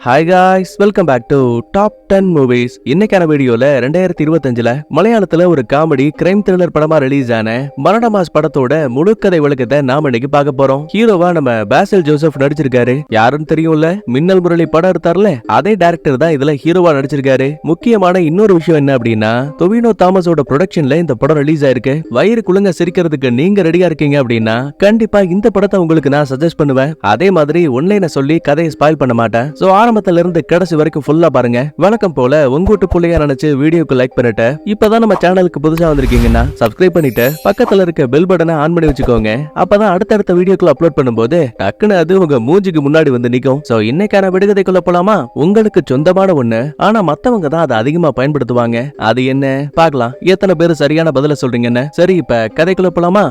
Hi guys, welcome back to Top 10 Movies. இன்னைக்கான வீடியோல 2025ல மலையாளத்துல ஒரு காமெடி கிரைம் த்ரில்லர் படமா ரிலீஸ் ஆன மரண மாஸ் படத்தோட முழு கதை விளக்கத்தை நாம இன்னைக்கு பார்க்க போறோம். ஹீரோவா நம்ம பாசில் ஜோசப் நடிச்சிருக்காரு. யாருன்னு தெரியும்ல, மின்னல் முரளி படம் எடுத்தார்ல, அதே டைரக்டர் தான் இதுல ஹீரோவா நடிச்சிருக்காரு. முக்கியமான இன்னொரு விஷயம் என்ன அப்படின்னா, டொவினோ தாமஸோட ப்ரொடக்ஷன்ல இந்த படம் ரிலீஸ் ஆயிருக்கு. வயிறு குலுங்க சிரிக்கிறதுக்கு நீங்க ரெடியா இருக்கீங்க அப்படின்னா கண்டிப்பா இந்த படத்தை உங்களுக்கு நான் சஜஸ்ட் பண்ணுவேன். அதே மாதிரி ஒன்லைனை சொல்லி கதையை ஸ்பாயில் பண்ண மாட்டேன். சோ ஆரம்பத்துல இருந்து கடைசி வரைக்கும் ஃபுல்லா பாருங்க. வழக்கம் போல உங்க வீட்டு புள்ளையா நினைச்சு வீடியோக்கு லைக் பண்ணிட்டு, இப்பதான் நம்ம சேனலுக்கு புதுசா வந்திருக்கீங்கன்னா சப்ஸ்கிரைப் பண்ணிட்டு பக்கத்துல இருக்க பெல் பட்டனை ஆன் பண்ணி வச்சுக்கோங்க. அப்பதான் அடுத்தடுத்த வீடியோக்குள்ள அப்லோட் பண்ணும்போது டக்குன்னு அது உங்க மூஞ்சிக்கு முன்னாடி வந்து நிக்கும். சோ இன்னைக்கான விடுகதைக்குள்ள போலாமா? உங்களுக்கு சொந்தமான ஒண்ணு, ஆனா மத்தவங்க தான் அதை அதிகமா பயன்படுத்துவாங்க. அது என்ன பார்க்கலாம். எத்தனை பேர் சரியான பதில சொல்றீங்கன்னு. சரி, இப்ப கதைக்குள்ள போலாமா?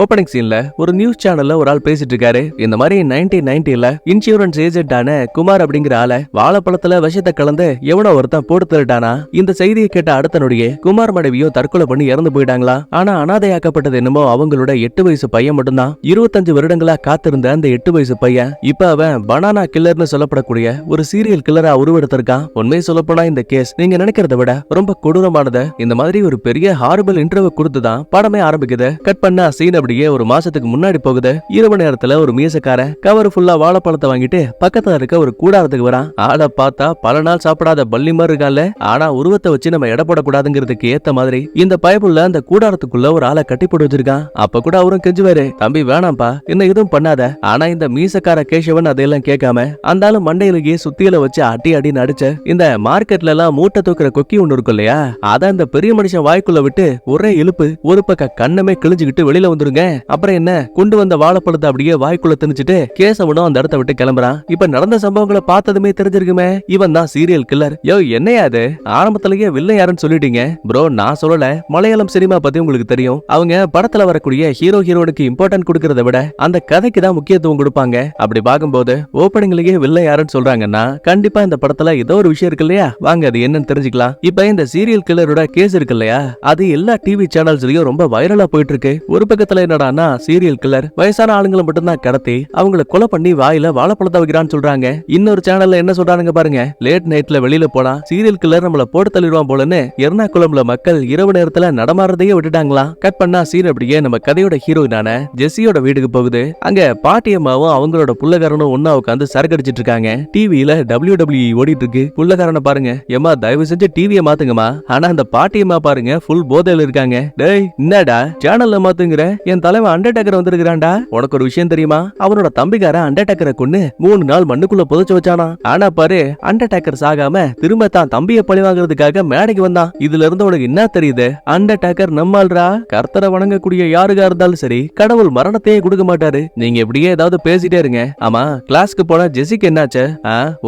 ஓபனிங் சீன்ல ஒரு நியூஸ் சேனல்ல ஒரு ஆள் பேசிட்டு இருக்காரு. இந்த மாதிரி 1990ல இன்சூரன்ஸ் ஏஜென்டான குமார் அப்படிங்கிற ஆளை வாழைப்பழத்துல விஷத்தை கலந்து எவனோ ஒருத்தன் போட்டு தள்ளிட்டானா. இந்த செய்தியை கேட்ட அடுத்த நொடியே குமார் மனைவியும் தற்கொலை பண்ணி இறந்து போயிட்டாங்களா. ஆனா அனாதையாக்கப்பட்டது என்னமோ அவங்களோட 8 வயசு பையன் மட்டும்தான். 25 வருடங்களா காத்திருந்த அந்த 8 வயசு பையன் இப்ப அவன் பனானா கில்லர்னு சொல்லப்படக்கூடிய ஒரு சீரியல் கில்லரா உருவெடுத்திருக்கான். உண்மையை சொல்லப்போனா இந்த கேஸ் நீங்க நினைக்கிறத விட ரொம்ப கொடூரமானது. இந்த மாதிரி ஒரு பெரிய ஹாரிபிள் இன்டர்வியூ கொடுத்துதான் படமே ஆரம்பிக்குது. கட் பண்ணா அப்படியே ஒரு மாசத்துக்கு முன்னாடி போகுது. இரவு நேரத்துல ஒரு மீசக்காரன் கவர் ஃபுல்லா வாழைப்பழத்தை வாங்கிட்டு பக்கத்துல இருக்க ஒரு கூடாரத்துக்கு வரான். ஆளை பார்த்தா பல நாள் சாப்பிடாத பள்ளி மாதிரி இருக்கான்ல. ஆனா உருவத்தை வச்சு நம்ம எடை போடக்கூடாதுங்கிறதுக்கு ஏத்த மாதிரி இந்த பயப்புள்ள அந்த கூடாரத்துக்குள்ள ஒரு ஆளை கட்டி போட்டு வச்சிருக்கான். அப்ப கூட அவரும் கெஞ்சுவாரு, தம்பி வேணாம்பா, என்ன எதுவும் பண்ணாத. ஆனா இந்த மீசக்கார கேசவன் அதையெல்லாம் கேட்காம அந்த ஆளு மண்டையிலேயே சுத்தியில வச்சு அடி அடின்னு அடிச்ச இந்த மார்க்கெட்ல எல்லாம் மூட்டை தூக்குற கொக்கி ஒண்ணு இருக்கும் இல்லையா, அத அந்த பெரிய மனுஷன் வாய்க்குள்ள விட்டு ஒரே இழுப்பு ஒரு பக்கம் கண்ணமே கிழிஞ்சுக்கிட்டு வெளியில வந்துருங்க. அப்புறம் என்ன, கொண்டு வந்த வாழைப்பழத்தை அப்படியே வாய்க்குள்ள திணிச்சிட்டு கேசவனும் அந்த இடத்த விட்டு கிளம்புறான். இப்ப நடந்த சம்பவங்களை பார்த்ததுமே தெரிஞ்சிருக்குமே, இவன் தான் சீரியல் கில்லர். யோ என்னையா அது, ஆரம்பத்திலேயே வில்லன் யாருன்னு சொல்லிட்டீங்க ப்ரோ. நான் சொல்லல, மலையாளம் சினிமா பத்தி உங்களுக்கு தெரியும். அவங்க படத்துல வரக்கூடிய ஹீரோ ஹீரோனுக்கு இம்பார்ட்டன்ட் கொடுக்கறத விட அந்த கதைக்கு தான் முக்கியத்துவம் கொடுப்பாங்க. அப்படி பார்க்கும்போது ஓப்பனிங்லயே வில்லன் யாருன்னு சொல்றாங்கன்னா கண்டிப்பா இந்த படத்துல ஏதோ ஒரு விஷயம் இருக்கு இல்லையா. வாங்க அது என்னன்னு தெரிஞ்சுக்கலாம். இப்ப இந்த சீரியல் கில்லரோட கேஸ் இருக்கு இல்லையா, அது எல்லா டிவி சேனல்ஸ்லயும் ரொம்ப வைரலா போயிட்டு இருக்கு. ஒரு பக்கத்துல என்னடானா சீரியல் கில்லர் வயசான ஆளுங்களை மட்டும்தான் கடத்தி அவங்களை கொலை பண்ணி வாயில வாழைப்பழத்தை வைக்கிறான்னு சொல்றாங்க. இன்னொரு சேனல்ல என்ன சொல்றாங்க பாருங்க, லேட் நைட்ல வெளியில போனா சீரியல் கில்லர் நம்மள போட்டு தள்ளிடுவான் போலன்னு எர்ணாகுளம்ல மக்கள் இரவு நேரத்துல நடமாறதையே விட்டுட்டாங்களாம். கட் பண்ணா சீன் அப்படியே நம்ம கதையோட ஹீரோயினான ஜெஸ்ஸியோட வீட்டுக்கு போகுது. அங்க பாட்டியம்மாவும் அவங்களோட புள்ளகாரனும் ஒன்னா உட்காந்து சரக்கு அடிச்சிட்டு இருக்காங்க. டிவியில WWE ஓடிட்டு இருக்கு. புள்ளகாரனை பாருங்க, ஏமா தயவு செஞ்சு டிவியை மாத்துங்கம்மா. ஆனா அந்த பாட்டியம்மா பாருங்க ஃபுல் போதையில இருக்காங்க. டேய் என்னடா சேனல்ல மாத்துங்கிற, என் தலைவன் அண்டர்டேக்கர் வந்திருக்கான்டா. உனக்கு ஒரு விஷயம் தெரியுமா, அவனோட தம்பிக்கார அண்டர்டேக்கரை கொன்னு 3 நாள் மண்ணுக்குள்ள புதைச்சு வச்சானா. ஆனா பாரு, அண்டர்டேக்கர் சாகாம திரும்ப தான் தம்பியை பழி வாங்குறதுக்காக மேடைக்கு வந்தான். இதுல இருந்து உனக்கு என்ன தெரியுது, அண்டர்டேக்கர் நம்மால்ரா. கர்த்தரை வணங்கக்கூடிய யாருக்கா இருந்தாலும் சரி கடவுள் மரணத்தையே கொடுக்க மாட்டாரு. நீங்க இப்படியே ஏதாவது பேசிட்டே இருங்க. ஆமா, கிளாஸ்க்கு போன ஜெசிக்கு என்னாச்சு?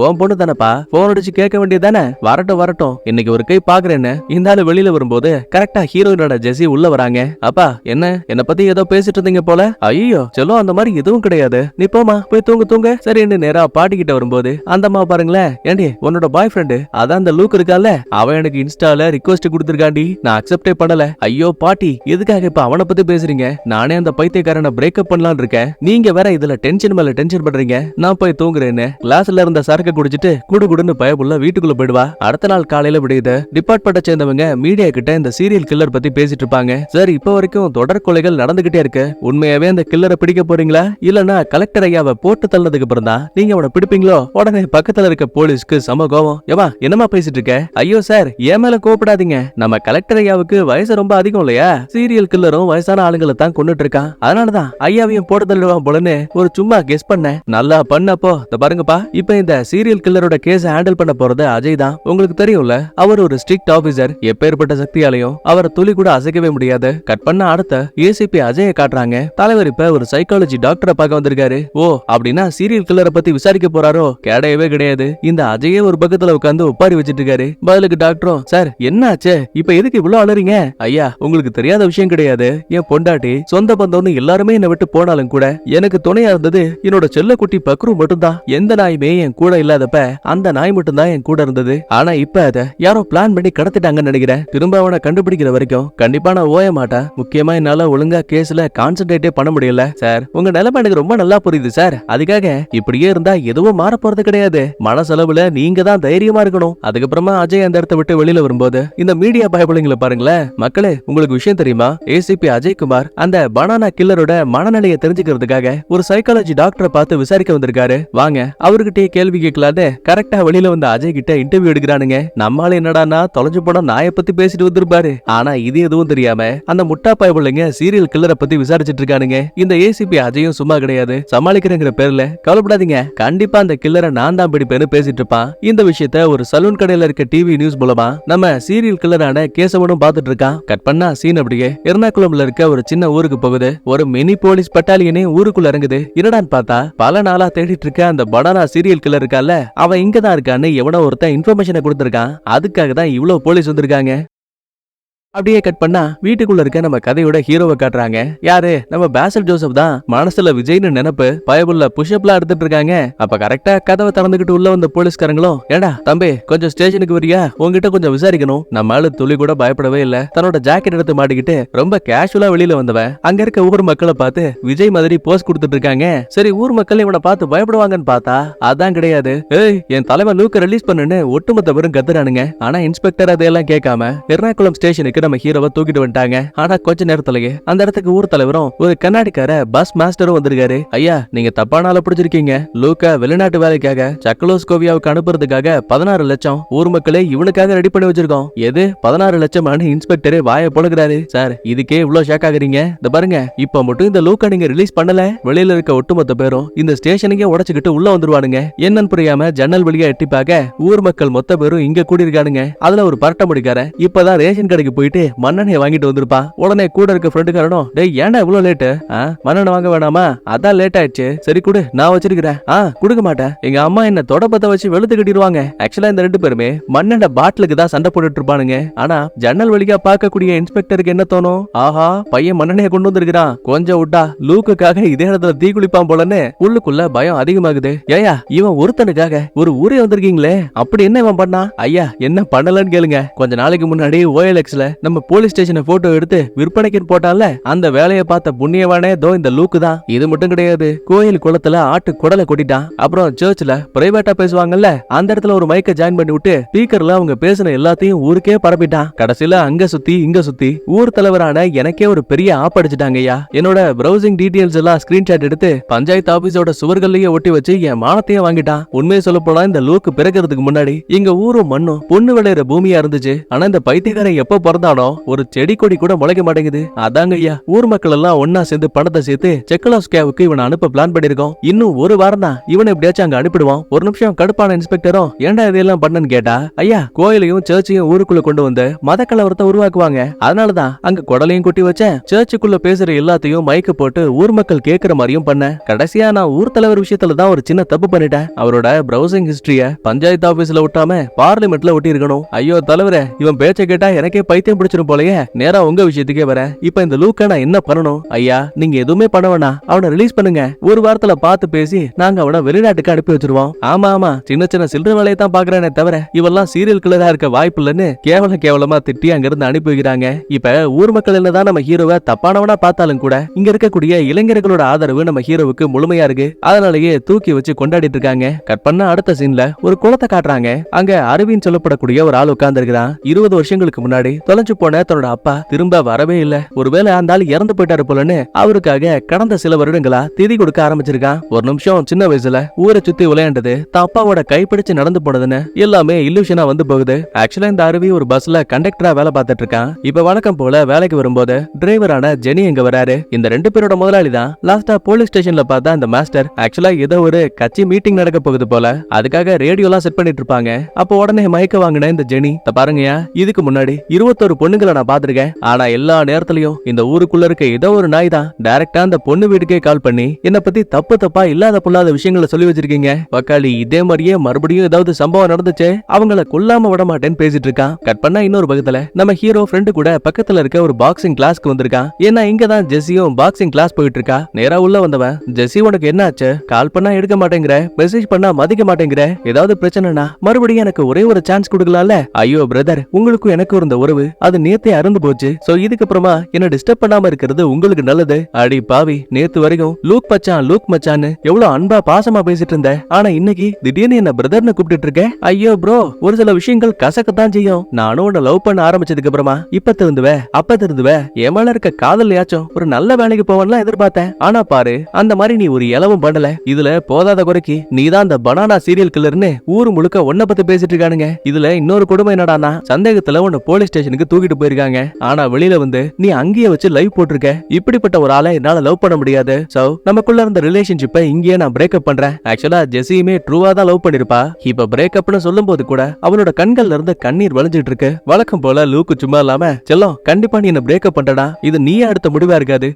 உன் பொண்ணு தானப்பா, போன் அடிச்சு கேட்க வேண்டியதானே. வரட்டும் வரட்டும், இன்னைக்கு ஒரு கை பாக்குறேன்னு இந்த ஆளு வெளியில வரும்போது கரெக்டா ஹீரோயினோட ஜெசி உள்ள வராங்க. அப்பா என்ன பத்தி ஏதோ பேசிட்டு இருந்தீங்க போல. ஐயோ செல்லோ, அந்த மாதிரி எதுவும் கிடையாது, நீ போமா போய் தூங்க. சரின்னு நேரா பாட்டி கிட்ட வரும்போது அந்த அம்மா பாருங்களேன், ஏண்டி உன்னோட பாய் ஃப்ரெண்டு அதான் அந்த லூக் இருக்கால, அவன் எனக்கு இன்ஸ்டால ரிக்வெஸ்ட் கொடுத்திருக்காண்டி, நான் அக்செப்டே பண்ணல. ஐயோ பாட்டி, எதுக்காக இப்ப அவனை பத்தி பேசுறீங்க? நானே அந்த பைத்தியக்காரனை பிரேக்கப் பண்ணலாம்னு இருக்கேன். நீங்க வேற இதுல டென்ஷன் மேல டென்ஷன் பண்றீங்க. நான் போய் தூங்குறேன்னு கிளாஸ்ல இருந்த சரக்கு குடிச்சிட்டு குடுகுடுன்னு பயப்புள்ள வீட்டுக்குள்ள போயிடுவா. அடுத்த நாள் காலையில விடுது. டிபார்ட்மெண்ட்டை சேர்ந்தவங்க மீடியா கிட்ட இந்த சீரியல் கில்லர் பத்தி பேசிட்டு இருப்பாங்க. சார், இப்ப வரைக்கும் தொடர் கொலைகள் நடந்துகிட்டே இருக்கு. உண்மையாவே அந்த கில்லரை பிடிக்க போறீங்களா, இல்லனா கலெக்டர் ஐயாவை போட்டு தள்ளதுக்கு அப்புறம் தான் நீங்க அவனை பிடிப்பீங்களோ? உடனே பக்கத்துல இருக்க போலீஸ்க்கு சம கோவம். ஏவா என்னமா பேசிட்டு இருக்க? ஐயோ சார், என் மேல கோவப்படாதீங்க. நம்ம கலெக்டர் ஐயாவுக்கு வயசு ரொம்ப அதிகம் இல்லையா, சீரியல் கில்லரும் வயசான ஆளுங்களை தான் கொண்டுட்டு இருக்கான். அதனாலதான் ஐயாவையும் போட்டு தள்ளிடுவான் போலன்னு ஒரு சும்மா கெஸ் பண்ண. நல்லா பண்ணப்போ பாருங்கப்பா, இப்ப இந்த சீரியல் கில்லரோட கேஸ் ஹேண்டில் பண்ண போறது அஜய் தான். உங்களுக்கு தெரியும்ல, அவர் ஒரு ஸ்ட்ரிக்ட் ஆபீசர். எப்பேற்பட்ட சக்தியாலையும் அவரை துளி கூட அசைக்கவே முடியாது. கட் பண்ண அடுத்த ஏசிபி அஜய காட்டுறாங்க. தலைவர் இப்ப ஒரு சைக்காலஜி டாக்டரை பார்க்க வந்திருக்காரு. ஓ அப்படின்னா சீரியல் கில்லரை பத்தி விசாரிக்க போறாரோ? கிடையவே கிடையாது. இந்த அஜயே ஒரு பக்கத்துல உட்கார்ந்து ஒப்பாரி வச்சிட்டு இருக்காரு. பதிலுக்கு டாக்டரும், சார் என்ன ஆச்சு, இப்ப எதுக்கு இவ்வளவு அலறீங்க? ஐயா உங்களுக்கு தெரியாத விஷயம் கிடையாது. என் பொண்டாட்டி சொந்த பந்தம்னு எல்லாருமே என்னை விட்டு போனாலும் கூட எனக்கு துணையா இருந்தது என்னோட செல்ல குட்டி பக்ரு மட்டும்தான். எந்த நாயுமே என் கூட இல்லாதப்ப அந்த நாய் மட்டும்தான் என் கூட இருந்தது. ஆனா இப்ப அத யாரோ பிளான் பண்ணி கடத்திட்டாங்கன்னு நினைக்கிறேன். திரும்ப அவனை கண்டுபிடிக்கிற வரைக்கும் கண்டிப்பா நான் ஓய மாட்டேன். முக்கியமா என்னால ஒழுங்கா கேஸ்ல கான்சென்ட்ரேட்டே பண்ண முடியல. சார் உங்க நிலைமை எனக்கு ரொம்ப நல்லா புரியுது சார். அதுக்காக இப்படியே இருந்தா எதுவும் மாற போறது கிடையாது. மனசளவுல நீங்க தான் தைரியமா இருக்கணும். அதுக்கப்புறமா அஜய் அந்த இடத்தை விட்டு வெளியில வரும்போது இந்த மீடியா பயப்படைங்களை பாருங்களேன். மக்களே உங்களுக்கு விஷயம் தெரியுமா? ஏசிபி அஜய் குமார் அந்த பனானா கில்லரோட மனநிலையை தெரிஞ்சுக்கிறதுக்காக ஒரு சைக்காலஜி டாக்டரை பார்த்து விசாரிக்க வந்திருக்காரு. வாங்க அவர்கிட்டயே கேள்வி கேட்கலான்னு கரெக்டா வெளியில வந்த அஜய் கிட்ட இன்டர்வியூ எடுக்கிறானுங்க. நம்மால என்னடானா தொலைஞ்சு போன நாயை பத்தி பேசிட்டு வந்திருப்பாரு. ஆனா இது எதுவும் தெரியாம அந்த முட்டா பயபுள்ளைங்க சீரியல் கில்லரை பத்தி விசாரிச்சுட்டு இருக்கானுங்க. இந்த ஏசிபி அஜயும் சும்மா கிடையாது. சமாளிக்கிறேங்கிற பேர்ல கவலைப்படாதீங்க, கண்டிப்பா அந்த கில்லரை நான் தான் பிடிப்பேன்னு பேசிட்டு இருப்பான். இந்த விஷயத்த ஒரு சலூன் கடையில இருக்க டிவி நியூஸ் மூலமா நம்ம சீரியல் கில்லரான கேசவனும் பாத்துட்டு இருக்கான். கட் பண்ணா சீன் அப்படியே எர்ணாகுளம்ல இருக்க ஒரு சின்ன ஊருக்கு போகுது. ஒரு மினி போலீஸ் பட்டாலியனே ஊருக்குள்ள இறங்குது. என்னடான்னு பார்த்தா பல நாளா தேடிட்டு இருக்க அந்த பனானா சீரியல் கில்லர் இருக்கால, அவன் இங்கதான் இருக்கான்னு எவனோ ஒருத்தன் இன்ஃபர்மேஷனை கொடுத்திருக்கான். அதுக்காக தான் இவ்வளவு போலீஸ் வந்திருக்காங்க. அப்படியே கட் பண்ணா வீட்டுக்குள்ள இருக்க நம்ம கதையோட ஹீரோவை காட்டுறாங்க. யாரு? நம்ம பேசல் ஜோசப் தான். மனசுல விஜய்னு நினைப்பு, பயபுள்ள புஷ்அப்லாம் எடுத்துட்டு இருக்காங்க. அப்ப கரெக்டா கதவை திறந்துகிட்டு உள்ள வந்த போலீஸ்காரங்களும், ஏடா தம்பி கொஞ்சம் ஸ்டேஷனுக்கு வரியா, உங்ககிட்ட கொஞ்சம் விசாரிக்கணும். நம்ம ஆளு துளி கூட பயப்படவே இல்ல. தன்னோட ஜாக்கெட் எடுத்து மாட்டிக்கிட்டு ரொம்ப கேஷுவலா வெளியில வந்தவன் அங்க இருக்க ஊர் மக்களை பார்த்து விஜய் மாதிரி போஸ்ட் கொடுத்துட்டு இருக்காங்க. சரி ஊர் மக்கள் இவனை பார்த்து பயப்படுவாங்கன்னு பார்த்தா அதான் கிடையாது. ஏய் என் தலைவன் லூக்க ரிலீஸ் பண்ணுன்னு ஒட்டுமொத்த பேரும் கத்துறானுங்க. ஆனா இன்ஸ்பெக்டர் அதையெல்லாம் கேட்காம எர்ணாகுளம் ஸ்டேஷனுக்கு நம்ம ஹீரோவை தூக்கிட்டு வந்துட்டாங்க. ஆனா கொஞ்ச நேரத்திலேயே அந்த இடத்துக்கு ஊர் தலைவரும் ஒரு கண்ணாடிக்கார பஸ் மாஸ்டரும் வந்திருக்காரு. ஐயா நீங்க தப்பான ஆளை பிடிச்சிருக்கீங்க. லூக்கா வெளிநாட்டு வேலைக்காக சக்கலோஸ்கோவியாவுக்கு அனுப்புறதுக்காக 16 லட்சம் ஊர் மக்களே இவனுக்காக ரெடி பண்ணி வச்சிருக்கோம். எது 16 லட்சமானு இன்ஸ்பெக்டரே வாயை பொழுகிறாரு. சார் இதுக்கே இவ்வளவு ஷாக் ஆகுறீங்க? இந்த பாருங்க இப்ப மட்டும் இந்த லூக்கா நீங்க ரிலீஸ் பண்ணல, வெளியில இருக்க ஒட்டுமொத்த பேரும் இந்த ஸ்டேஷனுக்கே உடைச்சுக்கிட்டு உள்ள வந்துருவானுங்க. என்னன்னு புரியாம ஜன்னல் வழியா எட்டி பார்க்க ஊர் மக்கள் மொத்த பேரும் இங்க கூடி இருக்கானுங்க. அதுல ஒரு பரட்ட முடிக்காரன் இப்பதான் ரேஷன் கடைக்கு போயிட்டு மண்ணெண்ணெய் வாங்கிட்டு வந்திருப்பான். உடனே கூட இருக்க ஃப்ரெண்டுக்காரனும், டேய் ஏன்டா இவ்வளவு லேட்டு? மண்ணெண்ணெய் வாங்க வேணாமா? அதான் லேட் ஆயிடுச்சு. சரி குடு நான் வச்சிருக்கிறேன். குடுக்க மாட்டேன். எங்க அம்மா என்ன தொடப்பத்தை வச்சு வெளுத்து கட்டிடுவாங்க. ஆக்சுவலா இந்த ரெண்டு பேருமே மண்ணெண்ணெய் பாட்டிலுக்கு தான் சண்டை போட்டுட்டு இருப்பானுங்க. ஆனா ஜன்னல் வழியா பார்க்கக்கூடிய இன்ஸ்பெக்டருக்கு என்ன தோணும்? ஆஹா பையன் மண்ணெண்ணைய கொண்டு வந்திருக்கிறான், கொஞ்சம் விட்டா லூக்குக்காக இதே இடத்துல தீ குளிப்பான் போலன்னு உள்ளுக்குள்ள பயம் அதிகமாகுது. ஏயா இவன் ஒருத்தனுக்காக ஒரு ஊரே வந்திருக்கீங்களே, அப்படி என்ன இவன் பண்ணா? ஐயா என்ன பண்ணலன்னு கேளுங்க. கொஞ்ச நாளைக்கு முன்னாடி OLXல நம்ம போலீஸ் ஸ்டேஷனை போட்டோ எடுத்து விற்பனைக்கு போட்டால, அந்த வேலையை பார்த்த புண்ணியவானே தோ இந்த லூக்கு தான். இது மட்டும் கிடையாது, கோயில் குளத்துல ஆட்டு குடலை கொட்டிட்டான். அப்புறம் சர்ச்ல பிரைவேட்டா பேசுவாங்கல்ல, அந்த இடத்துல ஒரு மைக்க ஜாயின் பண்ணி விட்டு ஸ்பீக்கர்ல அவங்க பேசின எல்லாத்தையும் ஊருக்கே பரப்பிட்டான். கடைசியில அங்க சுத்தி இங்க சுத்தி ஊர் தலைவரான எனக்கே ஒரு பெரிய ஆப் அடிச்சுட்டாங்க. ஐயா என்னோட பிரவுசிங் டீடைல்ஸ் எல்லாம் ஸ்கிரீன்ஷாட் எடுத்து பஞ்சாயத்து ஆபீஸோட சுவர்களையே ஒட்டி வச்சு என் மானத்தையே வாங்கிட்டான். உண்மையை சொல்ல போனா இந்த லூக்கு பிறக்கிறதுக்கு முன்னாடி எங்க ஊரும் மண்ணும் பொண்ணு விளையிற பூமியா இருந்துச்சு. ஆனா இந்த பைத்தியக்காரன் எப்ப பிறந்தானோ ஒரு செடி கொடி கூட முளைக்க மாட்டேங்குது. அதாங்க ஐயா ஊர் மக்கள் எல்லாம் ஒன்னா சேர்ந்து பணத்தை சேர்த்து செக்கலோஸ்கேவுக்கு இவனை அனுப்ப பிளான் பண்ணிருக்கோம். இன்னும் ஒரு வாரம் தான், இவனை எப்படியாச்சும் அங்க அனுப்பிடுவோம். ஒரு நிமிஷம் கடுப்பான இன்ஸ்பெக்டரும், ஏன்டா இதெல்லாம் பண்ணன்னு கேட்டா, ஐயா கோயிலையும் சர்ச்சையும் ஊருக்குள்ள கொண்டு வந்து மத கலவரத்தை உருவாக்குவாங்க. அதனாலதான் அங்க குடலையும் கொட்டி வச்சேன். சர்ச்சுக்குள்ள பேசுற எல்லாத்தையும் மைக்க போட்டு ஊர் மக்கள் கேட்கிற மாதிரியும் பண்ண. கடைசியா நான் ஊர் தலைவர் விஷயத்துல தான் ஒரு சின்ன தப்பு பண்ணிட்டேன். அவரோட பிரவுசிங் ஹிஸ்டரிய பஞ்சாயத்து ஆபீஸ்ல ஒட்டாம பார்லிமெண்ட்ல ஒட்டி இருக்கணும். ஐயோ தலைவரே இவன் பேச்ச கேட்டா எனக்கே பைத்தியம் பிடிச்சிரும் போலயே. நேரா உங்க விஷயத்துக்கே வர. இப்ப இந்த லூக்க நான் என்ன பண்ணணும்? ஐயா நீங்க எதுவுமே பண்ண வேணாம், அவனை ரிலீஸ் பண்ணுங்க. ஒரு வாரத்துல பார்த்து பேசி நாங்க அவனை வெளிநாட்டுக்கு அனுப்பி வச்சிருவோம். ஆமா ஆமா சின்ன சின்ன சில்லற வேலையை தான் பாக்குறேனே தவிர இவெல்லாம் சீரியல் கில்லரா இருக்க வாய்ப்பு இல்லன்னு கேவலமா திட்டி அங்க இருந்து அனுப்பி வைக்கிறாங்க. இப்ப ஊர் மக்கள் என்னதான் நம்ம ஹீரோவை தப்பானவனா பார்த்தாலும் கூட இங்க இருக்கக்கூடிய இளைஞர்களோட ஆதரவு நம்ம ஹீரோவுக்கு முழுமையா இருக்கு. அதனாலேயே தூக்கி வச்சு கொண்டாடிட்டு இருக்காங்க. கட் பண்ண அடுத்த சீன்ல ஒரு குளத்தை காட்டுறாங்க. அங்க அரவிந்த் சொல்லப்படக்கூடிய ஒரு ஆள் உட்கார்ந்து இருக்கிறான். 20 வருஷங்களுக்கு முன்னாடி தொலைஞ்சு போன தன்னோட அப்பா திரும்ப வரவே இல்ல. ஒருவேளை அந்த ஆள் இறந்து போயிட்டாரு போலன்னு அவருக்காக கடந்த சில வருடங்களா திதி கொடுக்க ஆரம்பிச்சிருக்கான். ஒரு நிமிஷம் சின்ன வயசுல ஊரை சுத்தி விளையாண்டது, தான் அப்பாவோட கைப்பிடிச்சு நடந்து போனதுன்னு எல்லாமே இல்லூஷனா வந்து போகுது. ஆக்சுவலா இந்த அருவி ஒரு பஸ்ல கண்டக்டரா வேலை பார்த்துட்டு இருக்கான். இப்ப வழக்கம் போல வேலைக்கு வரும்போது டிரைவரான ஜெனி எங்க வராரு. இந்த ரெண்டு பேரோட முதலாளி தான் லாஸ்டா போலீஸ் ஸ்டேஷன்ல பார்த்தா அந்த மாஸ்டர். ஆக்சுவலா ஏதோ ஒரு கட்சி மீட்டிங் நடக்க போகுது போல, அதுக்காக ரேடியோலாம் செட் பண்ணிட்டு இருப்பாங்க. அப்போ உடனே மயக்க வாங்கின இந்த ஜெனி, பாருங்கயா இதுக்கு முன்னாடி 21 பொண்ணுங்களை நான் பாத்திருக்கேன். ஆனா எல்லா நேரத்திலயும் இந்த ஊருக்குள்ள இருக்க ஏதோ ஒரு நாய் தான் டைரக்டா அந்த பொண்ணு வீட்டுக்கே கால் பண்ணி என்ன பத்தி தப்பா இல்லாத பொல்லாத விஷயங்களை சொல்லி வச்சிருக்கீங்க. பக்காளி இதே மாதிரியே மறுபடியும் ஏதாவது சம்பவம் நடந்துச்சு, அவங்கள கொல்லாம விட மாட்டேன்னு பேசிட்டு இருக்கான். கட் பண்ணா இன்னொரு பக்கத்துல நம்ம ஹீரோ ஃப்ரெண்டு கூட பக்கத்துல இருக்க ஒரு பாக்ஸிங் கிளாஸ்க்கு வந்திருக்கான். ஏன்னா இங்கதான் ஜெஸியும் பாக்ஸிங் கிளாஸ் போயிட்டு இருக்கா. நேரா உள்ள வந்தவன், ஜெஸி உனக்கு என்ன ஆச்சு? கால் பண்ணா எடுக்க மாட்டேங்கிற, மெசேஜ் பண்ணா மதிக்க மாட்டேங்கிற, ஏதாவது பிரச்சனைனா மறுபடியும் எனக்கு ஒரே ஒரு சான்ஸ் கொடுக்கலாம்ல? ஐயோ பிரதர், உங்களுக்கும் எனக்கு இருந்த உறவு அது நேத்தே அறந்து போச்சு. சோ இதுக்கப்புறமா என்ன டிஸ்டர்ப் பண்ணாம இருக்கிறது உங்களுக்கு நல்லது. அடி பாவி, நேத்து வரைக்கும் லூக் மச்சான்னு எவ்வளவு அன்பா பாசமா பேசிட்டு இருந்த, ஆனா இன்னைக்கு திடீர்னு என்ன பிரதர்னு கூப்பிட்டு இருக்க. ஐயோ ப்ரோ, ஒரு சில விஷயங்கள் கசக்கத்தான் செய்யும். நானும் உன்னை லவ் பண்ண ஆரம்பிச்சதுக்கு அப்புறமா இப்ப திருந்துவ என் மேல இருக்க காதல்லையாச்சும் ஒரு நல்ல வேலைக்கு போவான்லாம் எதிர்பார்த்தேன். ஆனா பாரு, அந்த மாதிரி நீ ஒரு இலவும் பண்ணல. இதுல போதாத குறைக்கு நீதான் அந்த பனானா சீரியல் கில்லர்னு ஊரு முழுக்க ஒன்ன பத்தி பேசிட்டு இருக்கானுங்க. இதுல இன்னொரு கொடுமை என்னடானா, சந்தேகத்துல உன்னை போலீஸ் ஸ்டேஷனுக்கு தூக்கிட்டு போயிருக்காங்க. ஆனா வெளியில வந்து நீ அங்கேயே வச்சு லைவ் போட்டிருக்க. இப்படிப்பட்ட ஒரு ஆளை என்னால லவ் பண்ண முடியாது. சோ நமக்குள்ள இருந்த ரிலேஷன்ஷிப்பை இங்கேயே நான் பிரேக்கப் பண்றேன். ஆக்சுவலா ஜெஸியுமே ட்ரூவா தான் லவ் பண்ணிருப்பா. இப்ப பிரேக்கப்னு சொல்லும் போது கூட அவனோட கண்கள்ல இருந்து கண்ணீர் வளைஞ்சிட்டு இருக்கு. வழக்கம் போல லூக்கு சும்மா இல்லாம, செல்லம் கண்டிப்பா நீ என்ன பிரேக்கப் பண்றடா, இது நீயே அடுத்த முடிவா இருக்காது,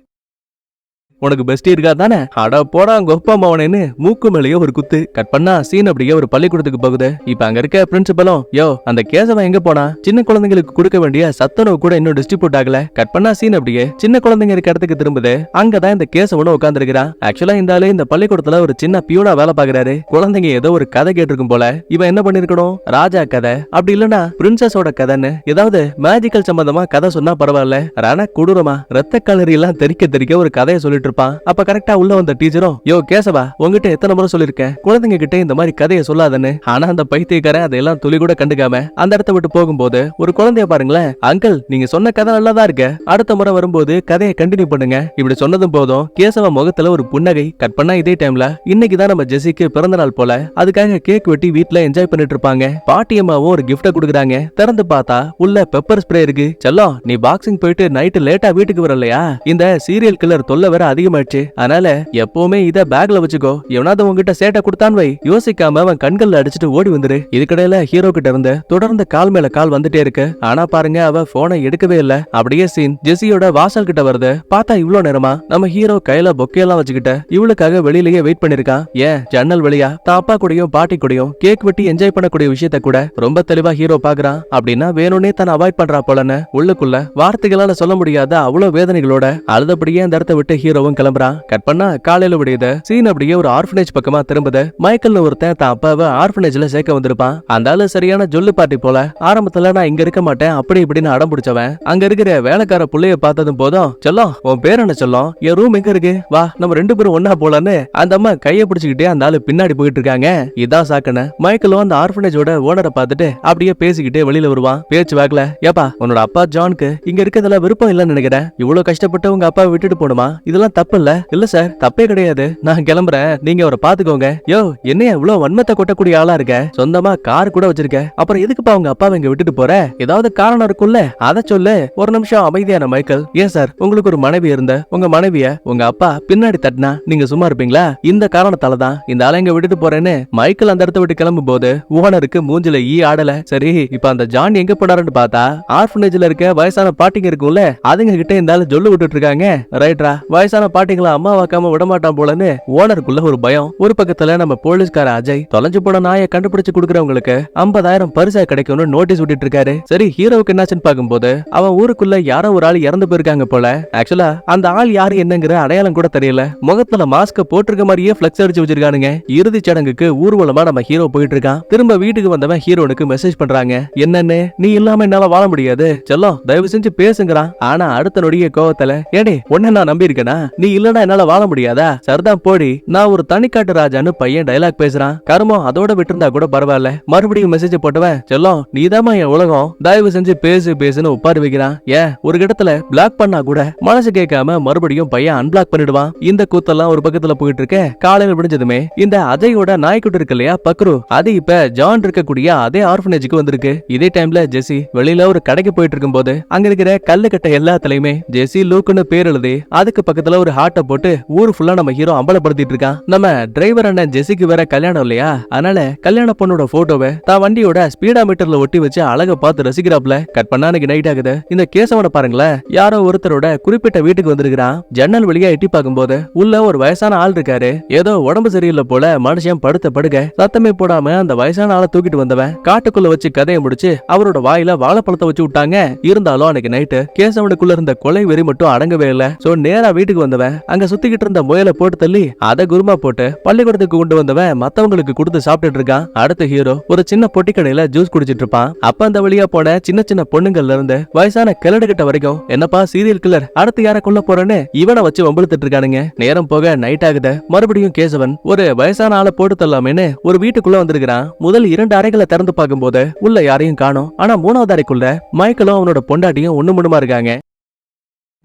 உனக்கு பெஸ்ட் இருக்கா தானே? அட போடா கொப்பா மவனேன்னு மூக்கு மேலேயே ஒரு குத்து. கட் பண்ணா சீன் அப்படியே ஒரு பள்ளிக்கூடத்துக்கு போகுது. இப்ப அங்க இருக்க பிரின்சிபலும், யோ அந்த கேசவன் எங்க போனா? சின்ன குழந்தைங்களுக்கு கொடுக்க வேண்டிய சத்துணவு கூட இன்னும் டிஸ்ட்ரிபியூட் ஆகல. கட் பண்ணா சீன் அப்படியே சின்ன குழந்தைங்க இருக்க இடத்துக்கு திரும்புது. அங்கதான் இந்த கேசவனும் உட்கார்ந்துருக்கிறான். ஆக்சுவலா இந்த ஆளு இந்த பள்ளிக்கூடத்துல ஒரு சின்ன பியூனா வேலை பாக்குறாரு. குழந்தைங்க ஏதோ ஒரு கதை கேட்டிருக்கும் போல. இவன் என்ன பண்ணிருக்கணும், ராஜா கதை அப்படி இல்லனா பிரின்சஸோட கதைன்னு ஏதாவது மேஜிக்கல் சம்பந்தமா கதை சொன்னா பரவாயில்ல. ரண கொடூரமா ரத்த கலரி எல்லாம் தெரிக்க ஒரு கதையை சொல்லிட்டு இருப்பான். அப்ப கரெக்டா உள்ள வந்த டீச்சரும், யோ கேசவா, உங்ககிட்ட எத்தனை முறை சொல்லிருக்கேன் குழந்தைங்க கிட்ட இந்த மாதிரி கதையை சொல்லாதன்னு. ஆனா அந்த பைத்தியக்காரன் அதெல்லாம் துளி கூட கண்டுக்காம அந்த இடத்த விட்டு போகும்போது ஒரு குழந்தைய பாருங்களேன், அங்கிள் நீங்க சொன்ன கதை நல்லாதான் இருக்கு, அடுத்த முறை வரும்போது கதையை கண்டினியூ பண்ணுங்க. இப்படி சொன்னதும் போதும் கேசவ முகத்துல ஒரு புன்னகை. கட் பண்ணா இதே டைம்ல இன்னைக்கு தான் நம்ம ஜெஸிக்கு பிறந்த நாள் போல. அதுக்காக கேக் வெட்டி வீட்டுல என்ஜாய் பண்ணிட்டு இருப்பாங்க. பாட்டியம்மாவும் ஒரு கிஃப்ட கொடுக்குறாங்க. திறந்து பார்த்தா உள்ள பெப்பர் ஸ்ப்ரே இருக்கு. செல்லம் நீ பாக்ஸிங் போயிட்டு நைட்டு லேட்டா வீட்டுக்கு வரலையா? இந்த சீரியல் கில்லர் தொல்லை வேற அதிகமாச்சு. அதனால எப்பவுமே இத பேக்ல வச்சுக்கோ. எவனாவது உங்ககிட்ட சேட்டை கொடுத்தான் வை, யோசிக்காம அவன் கண்கள்ல அடிச்சுட்டு ஓடி வந்துரு. இதுக்கடையில ஹீரோ கிட்ட இருந்து தொடர்ந்து கால் மேல கால் வந்துட்டே இருக்கு. ஆனா பாருங்க அவ போனை எடுக்கவே இல்ல. அப்படியே சீன் ஜெஸியோட வாசல் கிட்ட வருது. பார்த்தா இவ்வளவு நேரமா நம்ம ஹீரோ கையில பொக்கையெல்லாம் வச்சுக்கிட்ட இவளுக்காக வெளியிலேயே வெயிட் பண்ணிருக்கான். ஏன் ஜன்னல் வழியா தாப்பா கூடயும் பாட்டி கூடயும் கேக் வெட்டி என்ஜாய் பண்ணக்கூடிய விஷயத்த கூட ரொம்ப தெளிவா ஹீரோ பாக்குறான். அப்படின்னா வேணும்னே தன்னை அவாய்ட் பண்றா போலன்னு உள்ளுக்குள்ள வார்த்தைகளால சொல்ல முடியாத அவ்வளவு வேதனைகளோட அழுதபடியே அந்த இடத்த விட்டு ஹீரோவும் கிளம்புறான். கட் பண்ணா காலையில விடியுது. சீன் அப்படியே ஒரு ஆர்ஃபனேஜ் பக்கமா திரும்புது. மைக்கேல்னு ஒருத்தன் தான் அப்பாவை ஆர்ஃபனேஜ்ல சேர்க்க வந்திருப்பான். அந்த ஆளு சரியான ஜொல்லு பார்ட்டி போல. ஆரம்பத்துல நான் இங்க இருக்க மாட்டேன் அப்படி இப்படின்னு அடம் பிடிச்சவன் அங்க இருக்கிற வேலைக்கார புள்ளைய பார்த்ததும் போதும், செல்லம் உன் பேர் என்ன செல்லம், என் ரூம் எங்க இருக்கு, வா நம்ம ரெண்டு பேரும் ஒன்னா போலான்னு அந்த அம்மா கைய பிடிச்சுக்கிட்டே அந்த ஆளு பின்னாடி போயிட்டு இருக்காங்க. இதான் சாக்கன. மைக்கேலும் அந்த ஆர்ஃபனேஜோட ஓனரை பார்த்துட்டு அப்படியே பேசிக்கிட்டே வெளியில வருவான். பேச்சு வாக்கல, ஏப்பா உன்னோட அப்பா ஜானுக்கு இங்க இருக்கிறதுல விருப்பம் இல்லன்னு நினைக்கிறேன். இவ்வளவு கஷ்டப்பட்டு உங்க அப்பா விட்டுட்டு போணுமா? இதெல்லாம் தப்பு இல்ல? இல்ல சார் தப்பே கிடையாது, நான் கிளம்புறேன், நீங்க அவரை பாத்துக்கோங்க. யோ என்னைய இவ்வளவு வன்மத்தை கொட்டக்கூடிய ஆளா இருக்க, சொந்தமா கார் கூட வச்சிருக்க, அப்புறம் எதுக்குப்பா உங்க அப்பாவை இங்க விட்டுட்டு போற? ஏதாவது காரணம் இருக்கும்ல, அத சொல்லு. ஒரு நிமிஷம் அமைதியான மைக்கேல், ஏன் சார் உங்களுக்கு ஒரு மனைவி இருந்த உங்க மனைவிய உங்க அப்பா பின்னாடி தட்டினா நீங்க சும்மா இருப்பீங்களா? இந்த காரணத்தாலதான் இந்த ஆளை இங்க விட்டுட்டு போறேன்னு மைக்கேல் அந்த இடத்த விட்டு கிளம்பும் போது ஓனருக்கு மூஞ்சில ஈ ஆடல. சரி இப்ப அந்த ஜான் எங்க போனாருன்னு பார்த்தா ஆர்ஃபனேஜ்ல இருக்க வயசான பாட்டிங்க இருக்கும்ல, அதுங்க கிட்ட இந்த ஆளு ஜொல்லு விட்டுட்டு இருக்காங்க. ரைட்ரா, வயசான பாட்டிங்களா அம்மா வாக்காம விடமாட்டான் போலன்னு ஓனருக்குள்ள ஒரு பயம். ஒரு பக்கத்துல நம்ம போலீஸ்கார அஜய் தொலைஞ்சு போன நாயை கண்டுபிடிச்சு கொடுக்கறவங்களுக்கு 50,000 பரிசா கிடைக்கும்னு நோட்டீஸ் விட்டுட்டு இருக்காரு. சரி ஹீரோவுக்கு என்னாச்சுன்னு பாக்கும்போது அவன் ஊருக்குள்ள யாரோ ஒரு ஆள் இறந்து போயிருக்காங்க போல. ஆக்சுவலா அந்த ஆள் யாரு என்னங்கிற அடையாளம் கூட தெரியல. முகத்துல மாஸ்க போட்டிருக்க மாதிரியே பிளக்ஸ் அடிச்சு வச்சிருக்கானுங்க. இறுதி சடங்குக்கு ஊர்வலமா நம்ம ஹீரோ போயிட்டு இருக்கான். திரும்ப வீட்டுக்கு வந்தவன் ஹீரோனுக்கு மெசேஜ் பண்றாங்க. என்னன்னு, நீ இல்லாம என்னால வாழ முடியாது செல்லம், தயவு செஞ்சு பேசுங்கிறான். ஆனா அடுத்த நொடிய கோவத்துல, ஏடே உன்ன நான் நம்பி இருக்கேனா, நீ இல்லனா என்னால வாழ முடியாதா, சரிதான் போடி, நான் ஒரு தனிக்காட்டு ராஜான்னு பையன் டைலாக் பேசுறான். கருமம் அதோட விட்டுருந்தா கூட பரவாயில்ல. மறுபடியும் மெசேஜ் போட்டவன், செல்லம் நீதாமா என் உலகம், தயவு செஞ்சு பேசுன்னு உட்கார வைக்கிறான். ஏன் ஒரு இடத்துல பிளாக் பண்ணா கூட மனசு கேட்காம மறுபடியும் பையன் அன்பிளாக் பண்ணிடுவான். இந்த கூத்தெல்லாம் ஒரு பக்கத்துல போயிட்டு இருக்க. காலையில விடிஞ்சதுமே இந்த அஜயோட நாய்க்குட்டி இருக்கு இல்லையா பக்ரு, அது இப்ப ஜான் இருக்கக்கூடிய அதே ஆர்ஃபனேஜுக்கு வந்திருக்கு. இதே டைம்ல ஜெஸி வெளியில ஒரு கடைக்கு போயிட்டு இருக்கும் போது அங்க இருக்கிற கல்லு கட்ட எல்லாத்துலயுமே ஜெஸி லூக்குன்னு பேர் எழுதி அதுக்கு பக்கத்துல ஒரு ஹார்ட்டை போட்டு ஊர் ஃபுல்லா நம்ம ஹீரோ அம்பலப்படுத்திட்டு இருக்கான். நம்ம டிரைவர் அண்ணன் ஜெசிக்கு வேற கல்யாணம் இல்லையா, அதனால கல்யாண பொண்ணோட போட்டோவை தான் வண்டியோட ஸ்பீடா மீட்டர்ல ஒட்டி வச்சு அழகா பார்த்து ரசிக்கிறாப்ல. கட் பண்ணா எனக்கு நைட் ஆகுது. இந்த கேசவனை பாருங்களேன், யாரோ ஒருத்தரோட குறிப்பிட்ட வீட்டுக்கு வந்திருக்கான். ஜன்னல் வழியா எட்டி பார்க்கும்போது உள்ள ஒரு வயசான ஆள் இருக்காரு. ஏதோ உடம்பு சரியில்லை போல மனுஷன் படுத்த படுக்க சத்தமே போடாம அந்த வயசான ஆளை தூக்கிட்டு வந்தவன் காட்டுக்குள்ள வச்சு கதையை முடிச்சு அவரோட வாயில வாழைப்பழத்தை வச்சு விட்டாங்க. இருந்தாலும் அன்னைக்கு நைட்டு கேசவனுக்குள்ள இருந்த கொலை வெறி மட்டும் அடங்கவே இல்ல. சோ நேரா வீட்டுக்கு வந்தவன் அங்க சுத்திக்கிட்டு இருந்த முயலை போட்டு தள்ளி அதை குருமா போட்டு பள்ளிக்கூடத்துக்கு கொண்டு வந்தவன் மத்தவங்களுக்கு கொடுத்து சாப்பிட்டுட்டு இருக்கான். அடுத்த ஹீரோ ஒரு சின்ன பொட்டி கடையில ஜூஸ் குடிச்சிட்டு இருப்பான். அப்ப அந்த வழியா போன சின்ன சின்ன பொண்ணுங்கள்ல இருந்து வயசான கிழடு கிட்ட வரைக்கும் என்னப்பா சீரியல் கில்லர் அடுத்து யார கொல்ல போறேன்னு இவனை வச்சு வம்பிழுத்துட்டு இருக்கானுங்க. நேரம் போக நைட் ஆகுது. மறுபடியும் கேசவன் ஒரு வயசான ஆளை போட்டு தள்ளாமேன்னு ஒரு வீட்டுக்குள்ள வந்திருக்கிறான். முதல் 2 அறைகளை திறந்து பார்க்கும்போது உள்ள யாரையும் காணோம். ஆனா 3வது அறைக்குள்ள மைக்கேலும் அவனோட பொண்டாட்டியும் ஒண்ணு முன்னுமா இருக்காங்க.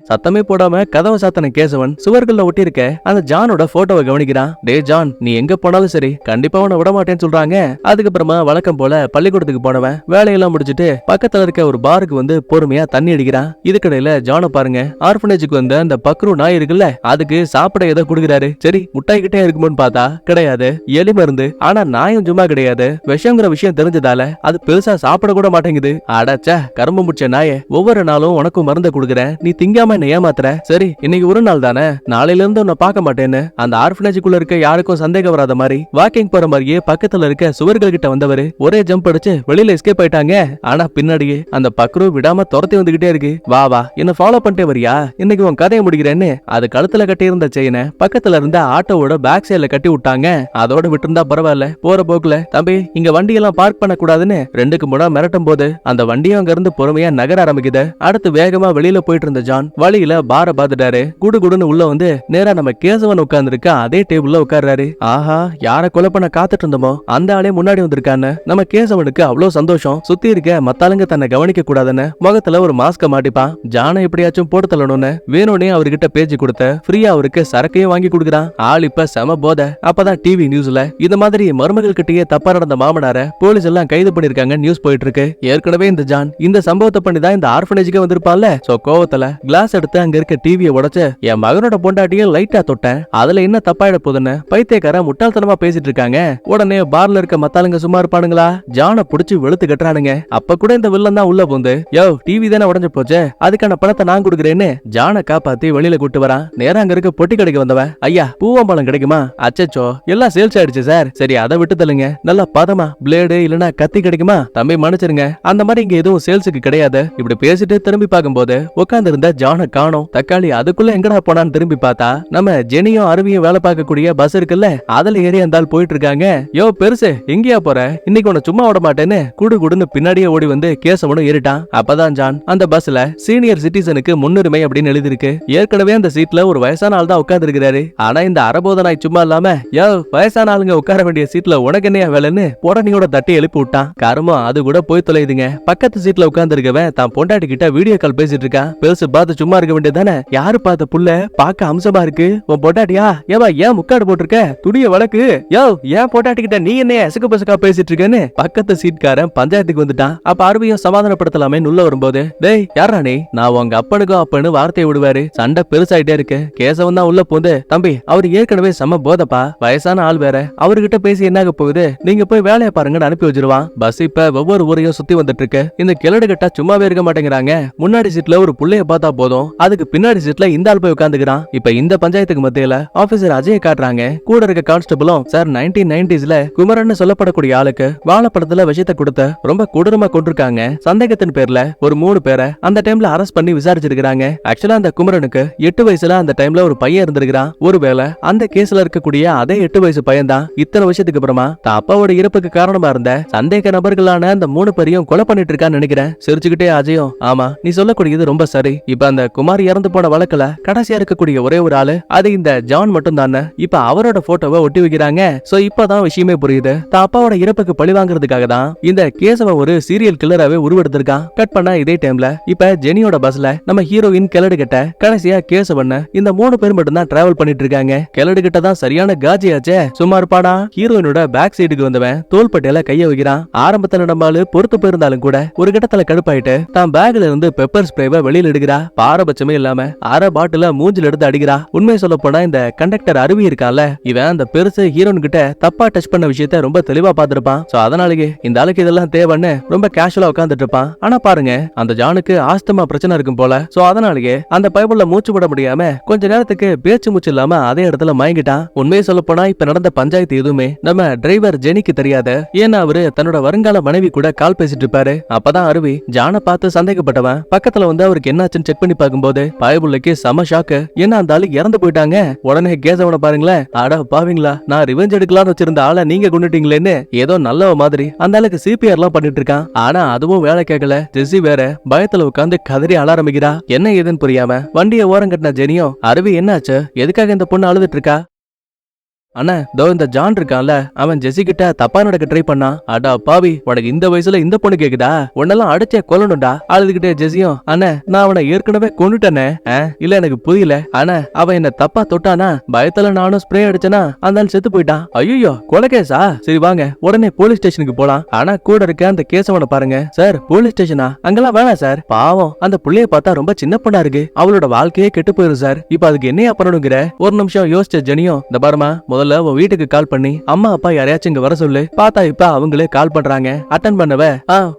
சத்தமே போடாம கதவை சாத்தன கேசவன் சுவர்கள்ல ஒட்டி இருக்க அந்த ஜானோட போட்டோவை கவனிக்கிறான். டே ஜான், நீ எங்க போனாலும் சரி கண்டிப்பா உன்னை விட மாட்டேன்னு சொல்றாங்க. அதுக்கப்புறமா வழக்கம் போல பள்ளிக்கூடத்துக்கு போனவன் வேலையெல்லாம் முடிச்சுட்டு பக்கத்துல இருக்க ஒரு பாருக்கு வந்து பொறுமையா தண்ணி அடிக்கிறான். இதுக்கடையில ஜானை பாருங்க, ஆர்பனேஜுக்கு வந்த அந்த பக்ரு நாய் இருக்குல்ல அதுக்கு சாப்பிட ஏதோ குடுக்குறாரு. சரி முட்டாய் கிட்டே இருக்குமோன்னு பார்த்தா கிடையாது, எலி மருந்து. ஆனா நாயும் சும்மா கிடையாது, விஷயங்கிற விஷயம் தெரிஞ்சதால அது பெருசா சாப்பிட கூட மாட்டேங்குது. அடாச்சா கரும்பு முடிச்ச நாயே, ஒவ்வொரு நாளும் உனக்கும் மருந்து கொடுக்குறேன், நீ திங்காம என்ன ஏமாத்துற. சரி இன்னைக்கு ஒரு நாள் தானே, நாளையில இருந்து உன்னை பார்க்க மாட்டேன்னு அந்த ஆர்பனேஜுக்குள்ள இருக்க யாருக்கும் சந்தேகம் வராத மாதிரி வாக்கிங் போற மாதிரியே பக்கத்துல இருக்க சுவர்கள் கிட்ட வந்தவரு ஒரே ஜம்ப் அடிச்சு வெளியில எஸ்கேப் ஆயிட்டாங்க. ஆனா பின்னாடியே அந்த பக்ரு விடாம துரத்தி வந்துகிட்டே இருக்கு. வா வா என்ன ஃபாலோ பண்ணிட்டே வரியா, இன்னைக்கு உன் கதையை முடிக்கிறேன்னு அது கழுத்துல கட்டி இருந்த செயினை பக்கத்துல இருந்த ஆட்டோவோட பேக் சைட்ல கட்டி விட்டாங்க. அதோட விட்டுருந்தா பரவாயில்ல. போற போக்குல தம்பி இங்க வண்டியெல்லாம் பார்க் பண்ண கூடாதுன்னு 2க்கு முன்னா மிரட்டும் போது அந்த வண்டியும் அங்க இருந்து பொறுமையா நகர ஆரம்பிக்குது. அடுத்து வேகமா வெளியில போயிட்டு இருந்த ஜான் வழியில பார பாத்துட்டாரு. குடு குடுன்னு உள்ள வந்து நேரா நம்ம கேசவன் உட்கார்ந்து இருக்க அதே டேபிள்ல உட்கார்றாரு. ஆஹா, யார கொலை பண்ண காத்துட்டு இருந்தோமோ அந்த ஆளே முன்னாடி வந்திருக்கான்னு நம்ம கேசவனுக்கு அவ்வளவு சந்தோஷம். சுத்தி இருக்க மத்தாளுங்க தன்னை கவனிக்க கூடாதுன்னு முகத்துல ஒரு மாஸ்க மாட்டிப்பான். ஜானை எப்படியாச்சும் போட்டு தள்ளணும்னு வேணும்னே அவர்கிட்ட பேச்சு கொடுத்த ஃப்ரீயா அவருக்கு சரக்கையும் வாங்கி கொடுக்குறான். ஆள் இப்ப செம போத. அப்பதான் டிவி நியூஸ்ல இந்த மாதிரி மருமகள் கிட்டயே தப்பா நடந்த மாமனார போலீஸ் எல்லாம் கைது பண்ணிருக்காங்க நியூஸ் போயிட்டு இருக்கு. ஏற்கனவே இந்த ஜான் இந்த சம்பவத்தை பண்ணிதான் இந்த ஆர்பனேஜுக்கு வந்திருப்பான்ல. சோ கோவத்துல கிளாஸ் எடுத்து அங்க இருக்க டிவியை உடைச்சு என் மகனோட பொண்டாட்டியை லைட்டா தொட்டேன், அதுல என்ன தப்பாயிட போதுன்னு பைத்தியக்கார முட்டாள்தனமா பேசிட்டு இருக்காங்க. உடனே பார்ல இருக்க மத்தாளுங்க சும்மா இருப்பானுங்களா, ஜானை புடிச்சு வெளுத்து கட்டுறானுங்க. அப்ப கூட இந்த வில்லன் தான் உள்ள போந்து யோ டிவி தானே உடஞ்சு போச்சு, அதுக்கான பணத்தை நான் கொடுக்குறேன்னு ஜானை காப்பாத்தி வெளியில கூட்டு வரான். நேரம் அங்க இருக்க பொட்டி கடைக்கு வந்தவன், ஐயா பூவம்பழம் கிடைக்குமா? அச்சச்சோ எல்லாம் சேல்ஸ் ஆயிடுச்சு சார். சரி அதை விட்டு தள்ளுங்க, நல்லா பதமா பிளேடு இல்லனா கத்தி கிடைக்குமா? தம்பி மன்னிச்சிருங்க, அந்த மாதிரி இங்க எதுவும் சேல்ஸுக்கு கிடையாது. இப்படி பேசிட்டு திரும்பி பார்க்கும்போது உட்கார்ந்து இருந்த ஜானை காணோம். தக்காளி அதுக்குள்ள எங்கடா போனான்னு திரும்பி பார்த்தா நம்ம ஜெனியும் அருவியும் வேலை பார்க்கக்கூடிய பஸ் இருக்குல்ல அதுல ஏறி அந்தால் போயிட்டு இருக்காங்க. யோ பெருசு எங்கேயா போற, இன்னைக்கு உன்னை சும்மா விட மாட்டேன்னு குடு குடுன்னு பின்னாடியே ஓடி வந்து கேசவனும் ஏறிட்டான். அப்பதான் ஜான் அந்த பஸ்ல சீனியர் சிட்டிசனுக்கு முன்னுரிமை அப்படின்னு எழுதிருக்கு. ஏற்கனவே அந்த சீட்ல ஒரு வயசான ஆள் தான் உட்கார்ந்து இருக்கிறாரு. ஆனா இந்த அரபோத நாய் சும்மா இல்லாம யோ வயசான ஆளுங்க உட்கார வேண்டிய சீட்ல உனக்கு என்னையா வேலைன்னு உடனேயோட தட்டி எழுப்பி விட்டான். கருமம் அது கூட போய் தொலைதுங்க. பக்கத்து சீட்ல உட்கார்ந்து இருக்கவன் தான் பொண்டாட்டி கிட்ட வீடியோ கால் பேசிட்டு இருக்கான். பெருசு பார்த்து சும்மா இருக்க வேண்டியதானே, யாரு பார்த்த புள்ள பாக்க அம்சமா இருக்கு, உன் பொட்டாட்டியா? ஏவா ஏன் முக்காடு போட்டிருக்க, துடிய வழக்கு. யோ ஏன் பொட்டாட்டி கிட்ட நீ என்ன எசக்கு பசக்கா பேசிட்டு இருக்கேன்னு பக்கத்து சீட்காரன் பஞ்சாயத்துக்கு வந்துட்டான். அப்ப அருவியும் சமாதானப்படுத்தலாமே உள்ள வரும்போது, டேய் யாரா நீ, நான் உங்க அப்பனுக்கும் அப்பன்னு வார்த்தையை விடுவாரு. சண்டை பெருசாயிட்டே இருக்கு. கேசவன் தான் உள்ள போந்து, தம்பி அவர் ஏற்கனவே செம போதப்பா, வயசான ஆள் வேற, அவர்கிட்ட பேசி என்னாக போகுது, நீங்க போய் வேலையை பாருங்கன்னு அனுப்பி வச்சிருவான். பஸ் இப்ப ஒவ்வொரு ஊரையும் சுத்தி வந்துட்டு இருக்கு. இந்த கிழடு கட்டா சும்மாவே இருக்க மாட்டேங்கிறாங்க. முன்னாடி சீட்ல ஒரு புள்ளைய பார்த்தா போதும், அதுக்கு பின்னாடி சீட்ல இந்த ஆள் போய் உட்கார்ந்துக்கிறான். இப்ப இந்த பஞ்சாயத்துக்கு மத்தியில ஆபீசர் அஜய் காட்டுறாங்க. கூட இருக்க கான்ஸ்டபிளும், சார் 1990ஸ்ல குமரன் சொல்லப்படக்கூடிய ஆளுக்கு வாழைப்பழத்துல விஷயத்தை கொடுத்த ரொம்ப கொடூரமா கொண்டிருக்காங்க. சந்தேகத்தின் பேர்ல ஒரு 3 பேரை அந்த டைம்ல அரெஸ்ட் பண்ணி விசாரிச்சிருக்காங்க. ஆக்சுவலா அந்த குமரனுக்கு 8 வயசுல அந்த டைம்ல ஒரு பையன் இருந்திருக்கான். ஒருவேளை அந்த கேஸ்ல இருக்கக்கூடிய அதே 8 வயசு பையன் தான் இத்தனை வருஷத்துக்கு அப்புறமா தான் அப்பாவோட இறப்புக்கு காரணமா இருந்த சந்தேக நபர்களான அந்த 3 பேரையும் கொலை பண்ணிட்டு இருக்கான்னு நினைக்கிறேன். சிரிச்சுக்கிட்டே அஜயும், ஆமா நீ சொல்லக்கூடியது ரொம்ப சரி. இப்ப அந்த குமார் இறந்து போன வழக்குல கடைசியா இருக்கக்கூடிய ஒரே ஒரு ஆளு அது இந்த ஜான் மட்டும் தானே. இப்ப அவரோட போட்டோவை ஒட்டி வைக்கிறாங்க. சோ இப்பதான் விஷயமே புரியுது. தான் அப்பாவோட இறப்புக்கு பழி வாங்குறதுக்காக தான் இந்த கேசவ ஒரு சீரியல் கில்லராவே உருவெடுத்திருக்கான். கட் பண்ணா இதே டைம்ல இப்ப ஜெனியோட பஸ்ல நம்ம ஹீரோயின் கிளடு கிட்ட கடைசியா கேசவன் இந்த 3 பேர் மட்டும் தான் டிராவல் பண்ணிட்டு இருக்காங்க. கிளடு கிட்ட தான் சரியான காஜியாச்சே. சும்மா இருப்பாடா. ஹீரோயினோட பேக் சைடுக்கு வந்தவன் தோள்பட்டையில கைய வைக்கிறான். ஆரம்பத்துல நம்மால பொறுத்து போயிருந்தாலும் கூட ஒரு கட்டத்துல கடுப்பாயிட்டு தான் பேக்ல இருந்து பெப்பர் ஸ்ப்ரேவை வெளியில எடுக்கிறா. பாரபட்சமே இல்லாம அரை பாட்டில மூஞ்சில எடுத்து அடிக்கிறா. உண்மையை சொல்ல போனா இந்த கண்டக்டர் அருவி இருக்கான்ல, இவன் அந்த பெருசு ஹீரோன் கிட்ட தப்பா டச் பண்ண விஷயத்த ரொம்ப தெளிவா பாத்திருப்பான். சோ அதனாலேயே இந்த ஆளுக்கு இதெல்லாம் தேவைன்னு ரொம்ப கேஷுவலா உட்காந்துட்டு இருப்பான். ஆனா பாருங்க, அந்த ஜானுக்கு ஆஸ்துமா பிரச்சனை இருக்கும் போல. சோ அதனாலேயே அந்த பைபிள்ல மூச்சு விட முடியாம கொஞ்ச நேரத்துக்கு பேச்சு மூச்சு இல்லாம அதே இடத்துல மயங்கிட்டான். உண்மையை சொல்ல போனா இப்ப நடந்த பஞ்சாயத்து எதுவுமே நம்ம டிரைவர் ஜெனிக்கு தெரியாத. ஏன்னா அவரு தன்னோட வருங்கால மனைவி கூட கால் பேசிட்டு இருப்பாரு. அப்பதான் அருவி ஜானை பார்த்து சந்தேகப்பட்டவன் பக்கத்துல வந்து அவருக்கு என்னாச்சுன்னு செக் பண்ணி பார்க்கும்போது பைபிளுக்கு செம ஷாக்கு. ஏன்னா அந்த ஆளு இறந்து போயிட்டாங்க. உடனே கேசவனை பாருங்களேன், அட பாவீங்களா, நான் ரிவெஞ்ச் எடுக்கலாம்னு வச்சிருந்த ஆளை நீங்க கொண்டுட்டீங்களேன்னு ஏதோ நல்லவ மாதிரி அந்த ஆளுக்கு சிபிஆர் எல்லாம் பண்ணிட்டு இருக்கான். ஆனா அதுவும் வேலை கேட்கல. ஜெஸ்ஸி வேற பயத்துல உட்கார்ந்து கதறி அழ ஆரம்பிக்கிறா. என்ன ஏதுன்னு புரியாம வண்டியை ஓரம் கட்டின ஜெனியும், அருவி என்னாச்சு, எதுக்காக இந்த பொண்ணு அழுதுட்டு இருக்கா? அண்ணா தோ இந்த ஜான் இருக்கான்ல, அவன் ஜெசி கிட்ட தப்பா நடக்க ட்ரை பண்ணா. அடா பாவி, உனக்கு இந்த வயசுல இந்த பொண்ணு கேக்குதா? உன்னெல்லாம் அடிச்சே கொல்லணும்டா. அழுதுகிட்டே ஜெசியும், அண்ணா நான் அவனை ஏற்கனவே கொண்டுட்டேனே. இல்ல எனக்கு புரியல. ஆனா அவன் என்ன தப்பா தொட்டானா, பயத்துல நானும் ஸ்ப்ரே அடிச்சனா அந்த ஆள் செத்து போயிட்டான். ஐயோ கொலை கேஸா? சரி வாங்க உடனே போலீஸ் ஸ்டேஷனுக்கு போலாம். ஆனா கூட இருக்க அந்த கேசவனை பாருங்க. சார் போலீஸ் ஸ்டேஷனா? அங்கெல்லாம் வேணாம் சார், பாவம் அந்த புள்ளைய பார்த்தா ரொம்ப சின்ன பொண்ணா இருக்கு, அவளோட வாழ்க்கையே கெட்டு போயிரும் சார். இப்ப அதுக்கு என்னையா பண்ணணுங்கிற? ஒரு நிமிஷம் யோசிச்ச ஜெனியும், இந்த பாருமா முதல்ல உன் வீட்டுக்கு கால் பண்ணி அம்மா அப்பா யாரையாச்சும் இங்க வர சொல்லு. பார்த்தா இப்ப அவங்களே கால் பண்றாங்க. அட்டன் பண்ணவ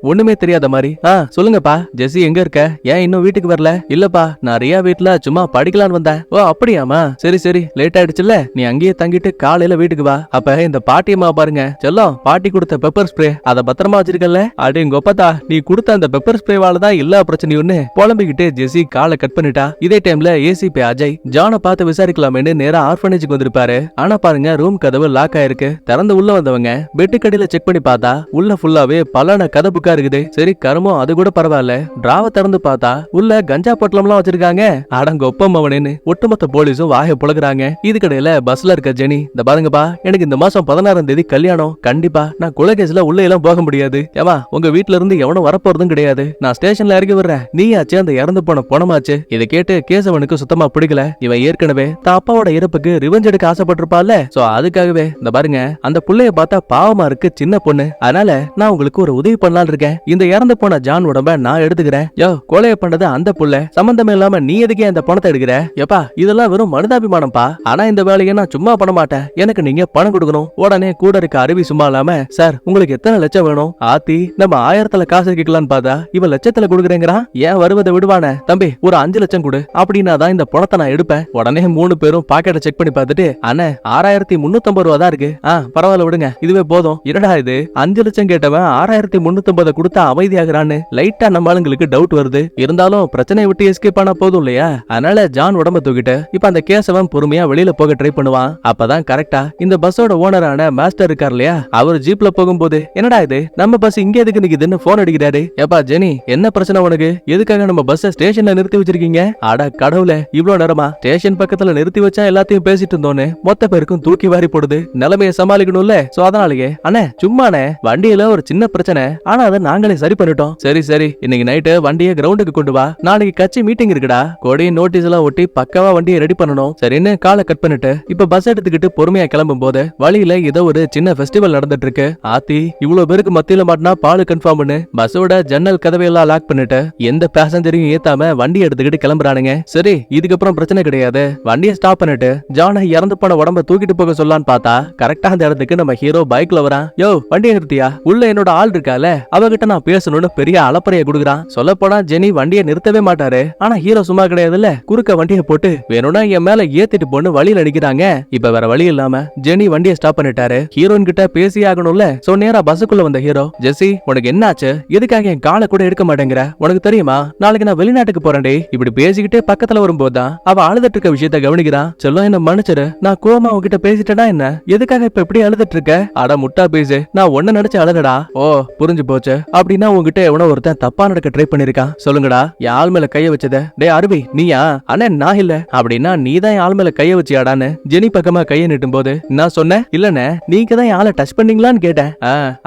ஒண்ணுமே தெரியாத மாதிரி, சொல்லுங்கப்பா ஜெசி எங்க இருக்க, ஏன் இன்னும் வீட்டுக்கு வரல? இல்லப்பா நான் ரியா வீட்டுல சும்மா படிக்கலான்னு வந்தேன். ஓ அப்படியாமா, சரி சரி லேட் ஆயிடுச்சுல்ல, நீ அங்கேயே தங்கிட்டு காலையில வீட்டுக்கு வா. அப்ப இந்த பாட்டியம்மா பாருங்க, செல்லம் பாட்டி கொடுத்த பெப்பர் ஸ்ப்ரே அதை பத்திரமா வச்சிருக்கல. அடே கொப்பத்தா, நீ கொடுத்த அந்த பெப்பர் ஸ்ப்ரேவால தான் எல்லா பிரச்சனையும் புலம்பிக்கிட்டு ஜெசி காலை கட் பண்ணிட்டா. இதே டைம்ல ஏசிபி அஜய் ஜானை பார்த்து விசாரிக்கலாமேன்னு நேரா ஆர்ஃபனேஜுக்கு வந்திருப்பாரு. ஆனா பாருங்க ரூம் கதவு லாக் ஆயிருக்கு. திறந்து உள்ள வந்தவங்க பெட்டு கடியில செக் பண்ணி பார்த்தா உள்ள ஃபுல்லாவே பலான கதை புக்கா இருக்குது. சரி கருமோ அது கூட பரவாயில்ல. டிராவ திறந்து பார்த்தா உள்ள கஞ்சா பொட்டலம்லாம் வச்சிருக்காங்க. அடங்க ஒப்பம் அவனேன்னு ஒட்டுமொத்த போலீஸும் வாய புலகுறாங்க. இதுக்கடையில பஸ்ல இருக்க ஜெனி, இந்த பாருங்கப்பா எனக்கு இந்த மாசம் 16ஆம் தேதி கல்யாணம். கண்டிப்பா நான் கொலை கேஸ்ல உள்ள எல்லாம் போக முடியாது. ஏமா உங்க வீட்ல இருந்து எவனும் வரப்போறதும் கிடையாது. நான் ஸ்டேஷன்ல இறங்கி வர்றேன். நீயாச்சு அந்த இறந்து போன பணமாச்சு. இதை கேட்டு கேசவனுக்கு சுத்தமா பிடிக்கல. இவன் ஏற்கனவே தான் அப்பாவோட இறப்புக்கு ரிவெஞ்ச் எடுக்க ஆசைப்பட்டிருப்பால. சோ அதுக்காகவே இந்த பாருங்க அந்த புள்ளைய பார்த்தா பாவமா இருக்கு, சின்ன பொண்ணு. அதனால நான் உங்களுக்கு ஒரு உதவி பண்ணலாம்னு இருக்கேன். இந்த இறந்து போன ஜான் உடம்ப நான் எடுத்துக்கிறேன். யோ கொலைய பண்ணது அந்த புள்ள, சம்பந்தமே இல்லாம நீ எதுக்கே அந்த பணத்தை எடுக்கிற? எப்பா இதெல்லாம் வெறும் மனிதாபிமானம்பா. ஆனா இந்த வேலையை நான் சும்மா பண்ண மாட்டேன், எனக்கு நீங்க பணம் கொடுக்கணும். உடனே கூட இருக்க அருவி சும்மா இல்லாம, சார் உங்களுக்கு எத்தனை லட்சம் வேணும்? ஆத்தி நம்ம 1000ல காசு கேட்கலான்னு பார்த்தா இவன் லட்சத்துல கொடுக்குறேங்கிறான். ஏன் வருவதை விடுவானே? தம்பி ஒரு 5 லட்சம் கொடு, அப்படின்னா தான் இந்த பணத்தை நான் எடுப்பேன். உடனே 3 பேரும் பாக்கெட்டை செக் பண்ணி பார்த்துட்டு, அண்ணே 6350 ரூபா தான் இருக்கு. பரவாயில்ல விடுங்க, இதுவே போதும். இரடா இது 5 லட்சம் கேட்டவன் 6350 கொடுத்தா அமைதியாகிறான்னு லைட்டா நம்ம ஆளுங்களுக்கு டவுட் வருது. இருந்தாலும் பிரச்சனையை விட்டு எஸ்கேப் ஆனா போதும் இல்லையா? அதனால ஜான் உடம்ப தூக்கிட்டு இப்ப அந்த கேசவன் பொறுமையா வெளியில போக ட்ரை பண்ணுவான். அப்பதான் கரெக்டா இந்த பஸ்ஸோட ஓனரான மாஸ்டர் இருக்கார் இல்லையா, அவர் ஜீப்ல போகும்போது, என்னடா இது நம்ம பஸ் இங்க எதுக்கு நிக்குதுன்னு போன் அடிக்கிறாரு. ஏப்பா ஜெனி என்ன பிரச்சனை உனக்கு? எதுக்காக நம்ம பஸ் ஸ்டேஷன்ல நிறுத்தி வச்சிருக்கீங்க? அட கடவுளே, இவ்வளவு நேரமா ஸ்டேஷன் பக்கத்துல நிறுத்தி வச்சா எல்லாத்தையும் பேசிட்டு இருந்தோன்னு மொத்த பேருக்கும் தூக்கி வாரி போடுது. நிலைமையை சமாளிக்கணும்ல. சோ அதனாலயே அண்ணே சும்மானே வண்டியில ஒரு சின்ன பிரச்சனை, ஆனா அதை நாங்களே சரி பண்ணிட்டோம். சரி சரி இன்னைக்கு நைட்டு வண்டியை கிரவுண்டுக்கு கொண்டு வா, நாளைக்கு கட்சி மீட்டிங் இருக்குடா. கொடி நோட்டீஸ் எல்லாம் ஒட்டி பக்கவா வண்டியை ரெடி பண்ணணும். சரின்னு காலை கட் பண்ணிட்டு இப்ப பஸ் எடுத்துக்கிட்டு பொறுமையா கிளம்பும் போது வழியில ஏதோ ஒரு சின்ன ஃபெஸ்டிவல் நடந்துட்டு இருக்கு. ஆத்தி இவ்வளவு பேருக்கு மத்தியில மாட்டினா பாலு கன்ஃபார்ம் பண்ணு. பஸ்ஸோட ஜன்னல் கதவையெல்லாம் லாக் பண்ணிட்டு எந்த பேசஞ்சரையும் ஏத்தாம வண்டி எடுத்துக்கிட்டு கிளம்புறானுங்க. சரி இதுக்கப்புறம் பிரச்சனை கிடையாது. வண்டியை ஸ்டாப் பண்ணிட்டு ஜானை இறந்து போன உடம்ப தூக்கிட்டு போக சொல்லலான்னு பார்த்தா கரெக்டா அந்த இடத்துக்கு நம்ம ஹீரோ பைக்ல வரான். யோ வண்டியை நிறுத்தியா, உள்ள என்னோட ஆள் இருக்கால அவகிட்ட நான் பேசணும்னு பெரிய அலப்பறைய குடுக்குறான். சொல்ல போனா ஜெனி வண்டியை நிறுத்தவே மாட்டாரு. ஆனா ஹீரோ சும்மா கிடையாதுல்ல, குறுக்க வண்டியை போட்டு வேணும்னா என் மேல ஏத்திட்டு போன்னு வழியில அடிக்கிறாங்க. இப்ப வேற வழி இல்லாம ஜெனி வண்டியை ஸ்டாப் பண்ணிட்டாரு. ஹீரோயின் கிட்ட பேசி ஆகணும்ல. சோ நேரா பஸ்ஸுக்குள்ள வந்த ஹீரோ, ஜெசி உனக்கு என்னாச்சு? எதுக்காக என் காலை கூட எடுக்க மாட்டேங்கிற? உனக்கு தெரியுமா நாளைக்கு நான் வெளிநாட்டுக்கு போறேன்டே. இப்படி பேசிக்கிட்டே பக்கத்துல வரும்போதுதான் அவ அழுதுட்டு இருக்க விஷயத்த கவனிக்கிறான். சொல்லும் என்ன மன்னிச்சிரு, நான் கோமா உன்கிட்ட பேசிட்டேனா என்ன? எதுக்காக இப்ப எப்படி அழுதுட்டு இருக்க? அட முட்டா பேசு, நான் ஒன்ன நினைச்சு அழுதடா. ஓ புரிஞ்சு போச்சு. அப்படின்னா உங்ககிட்ட எவனோ ஒருத்தன் தப்பா நடக்க ட்ரை பண்ணிருக்கான். சொல்லுங்கடா யாழ் மேல கைய வச்சத? டே அருவி நீயா? அண்ணே நான் இல்ல. அப்படின்னா நீதான் யாழ் மேல கைய வச்சியாடான்னு ஜெனி பக்கமா கைய நீட்டும் போது நான் சொன்னேன் இல்லன்னு, நீங்க தான் யாழ டச் பண்ணீங்களான்னு கேட்டேன்.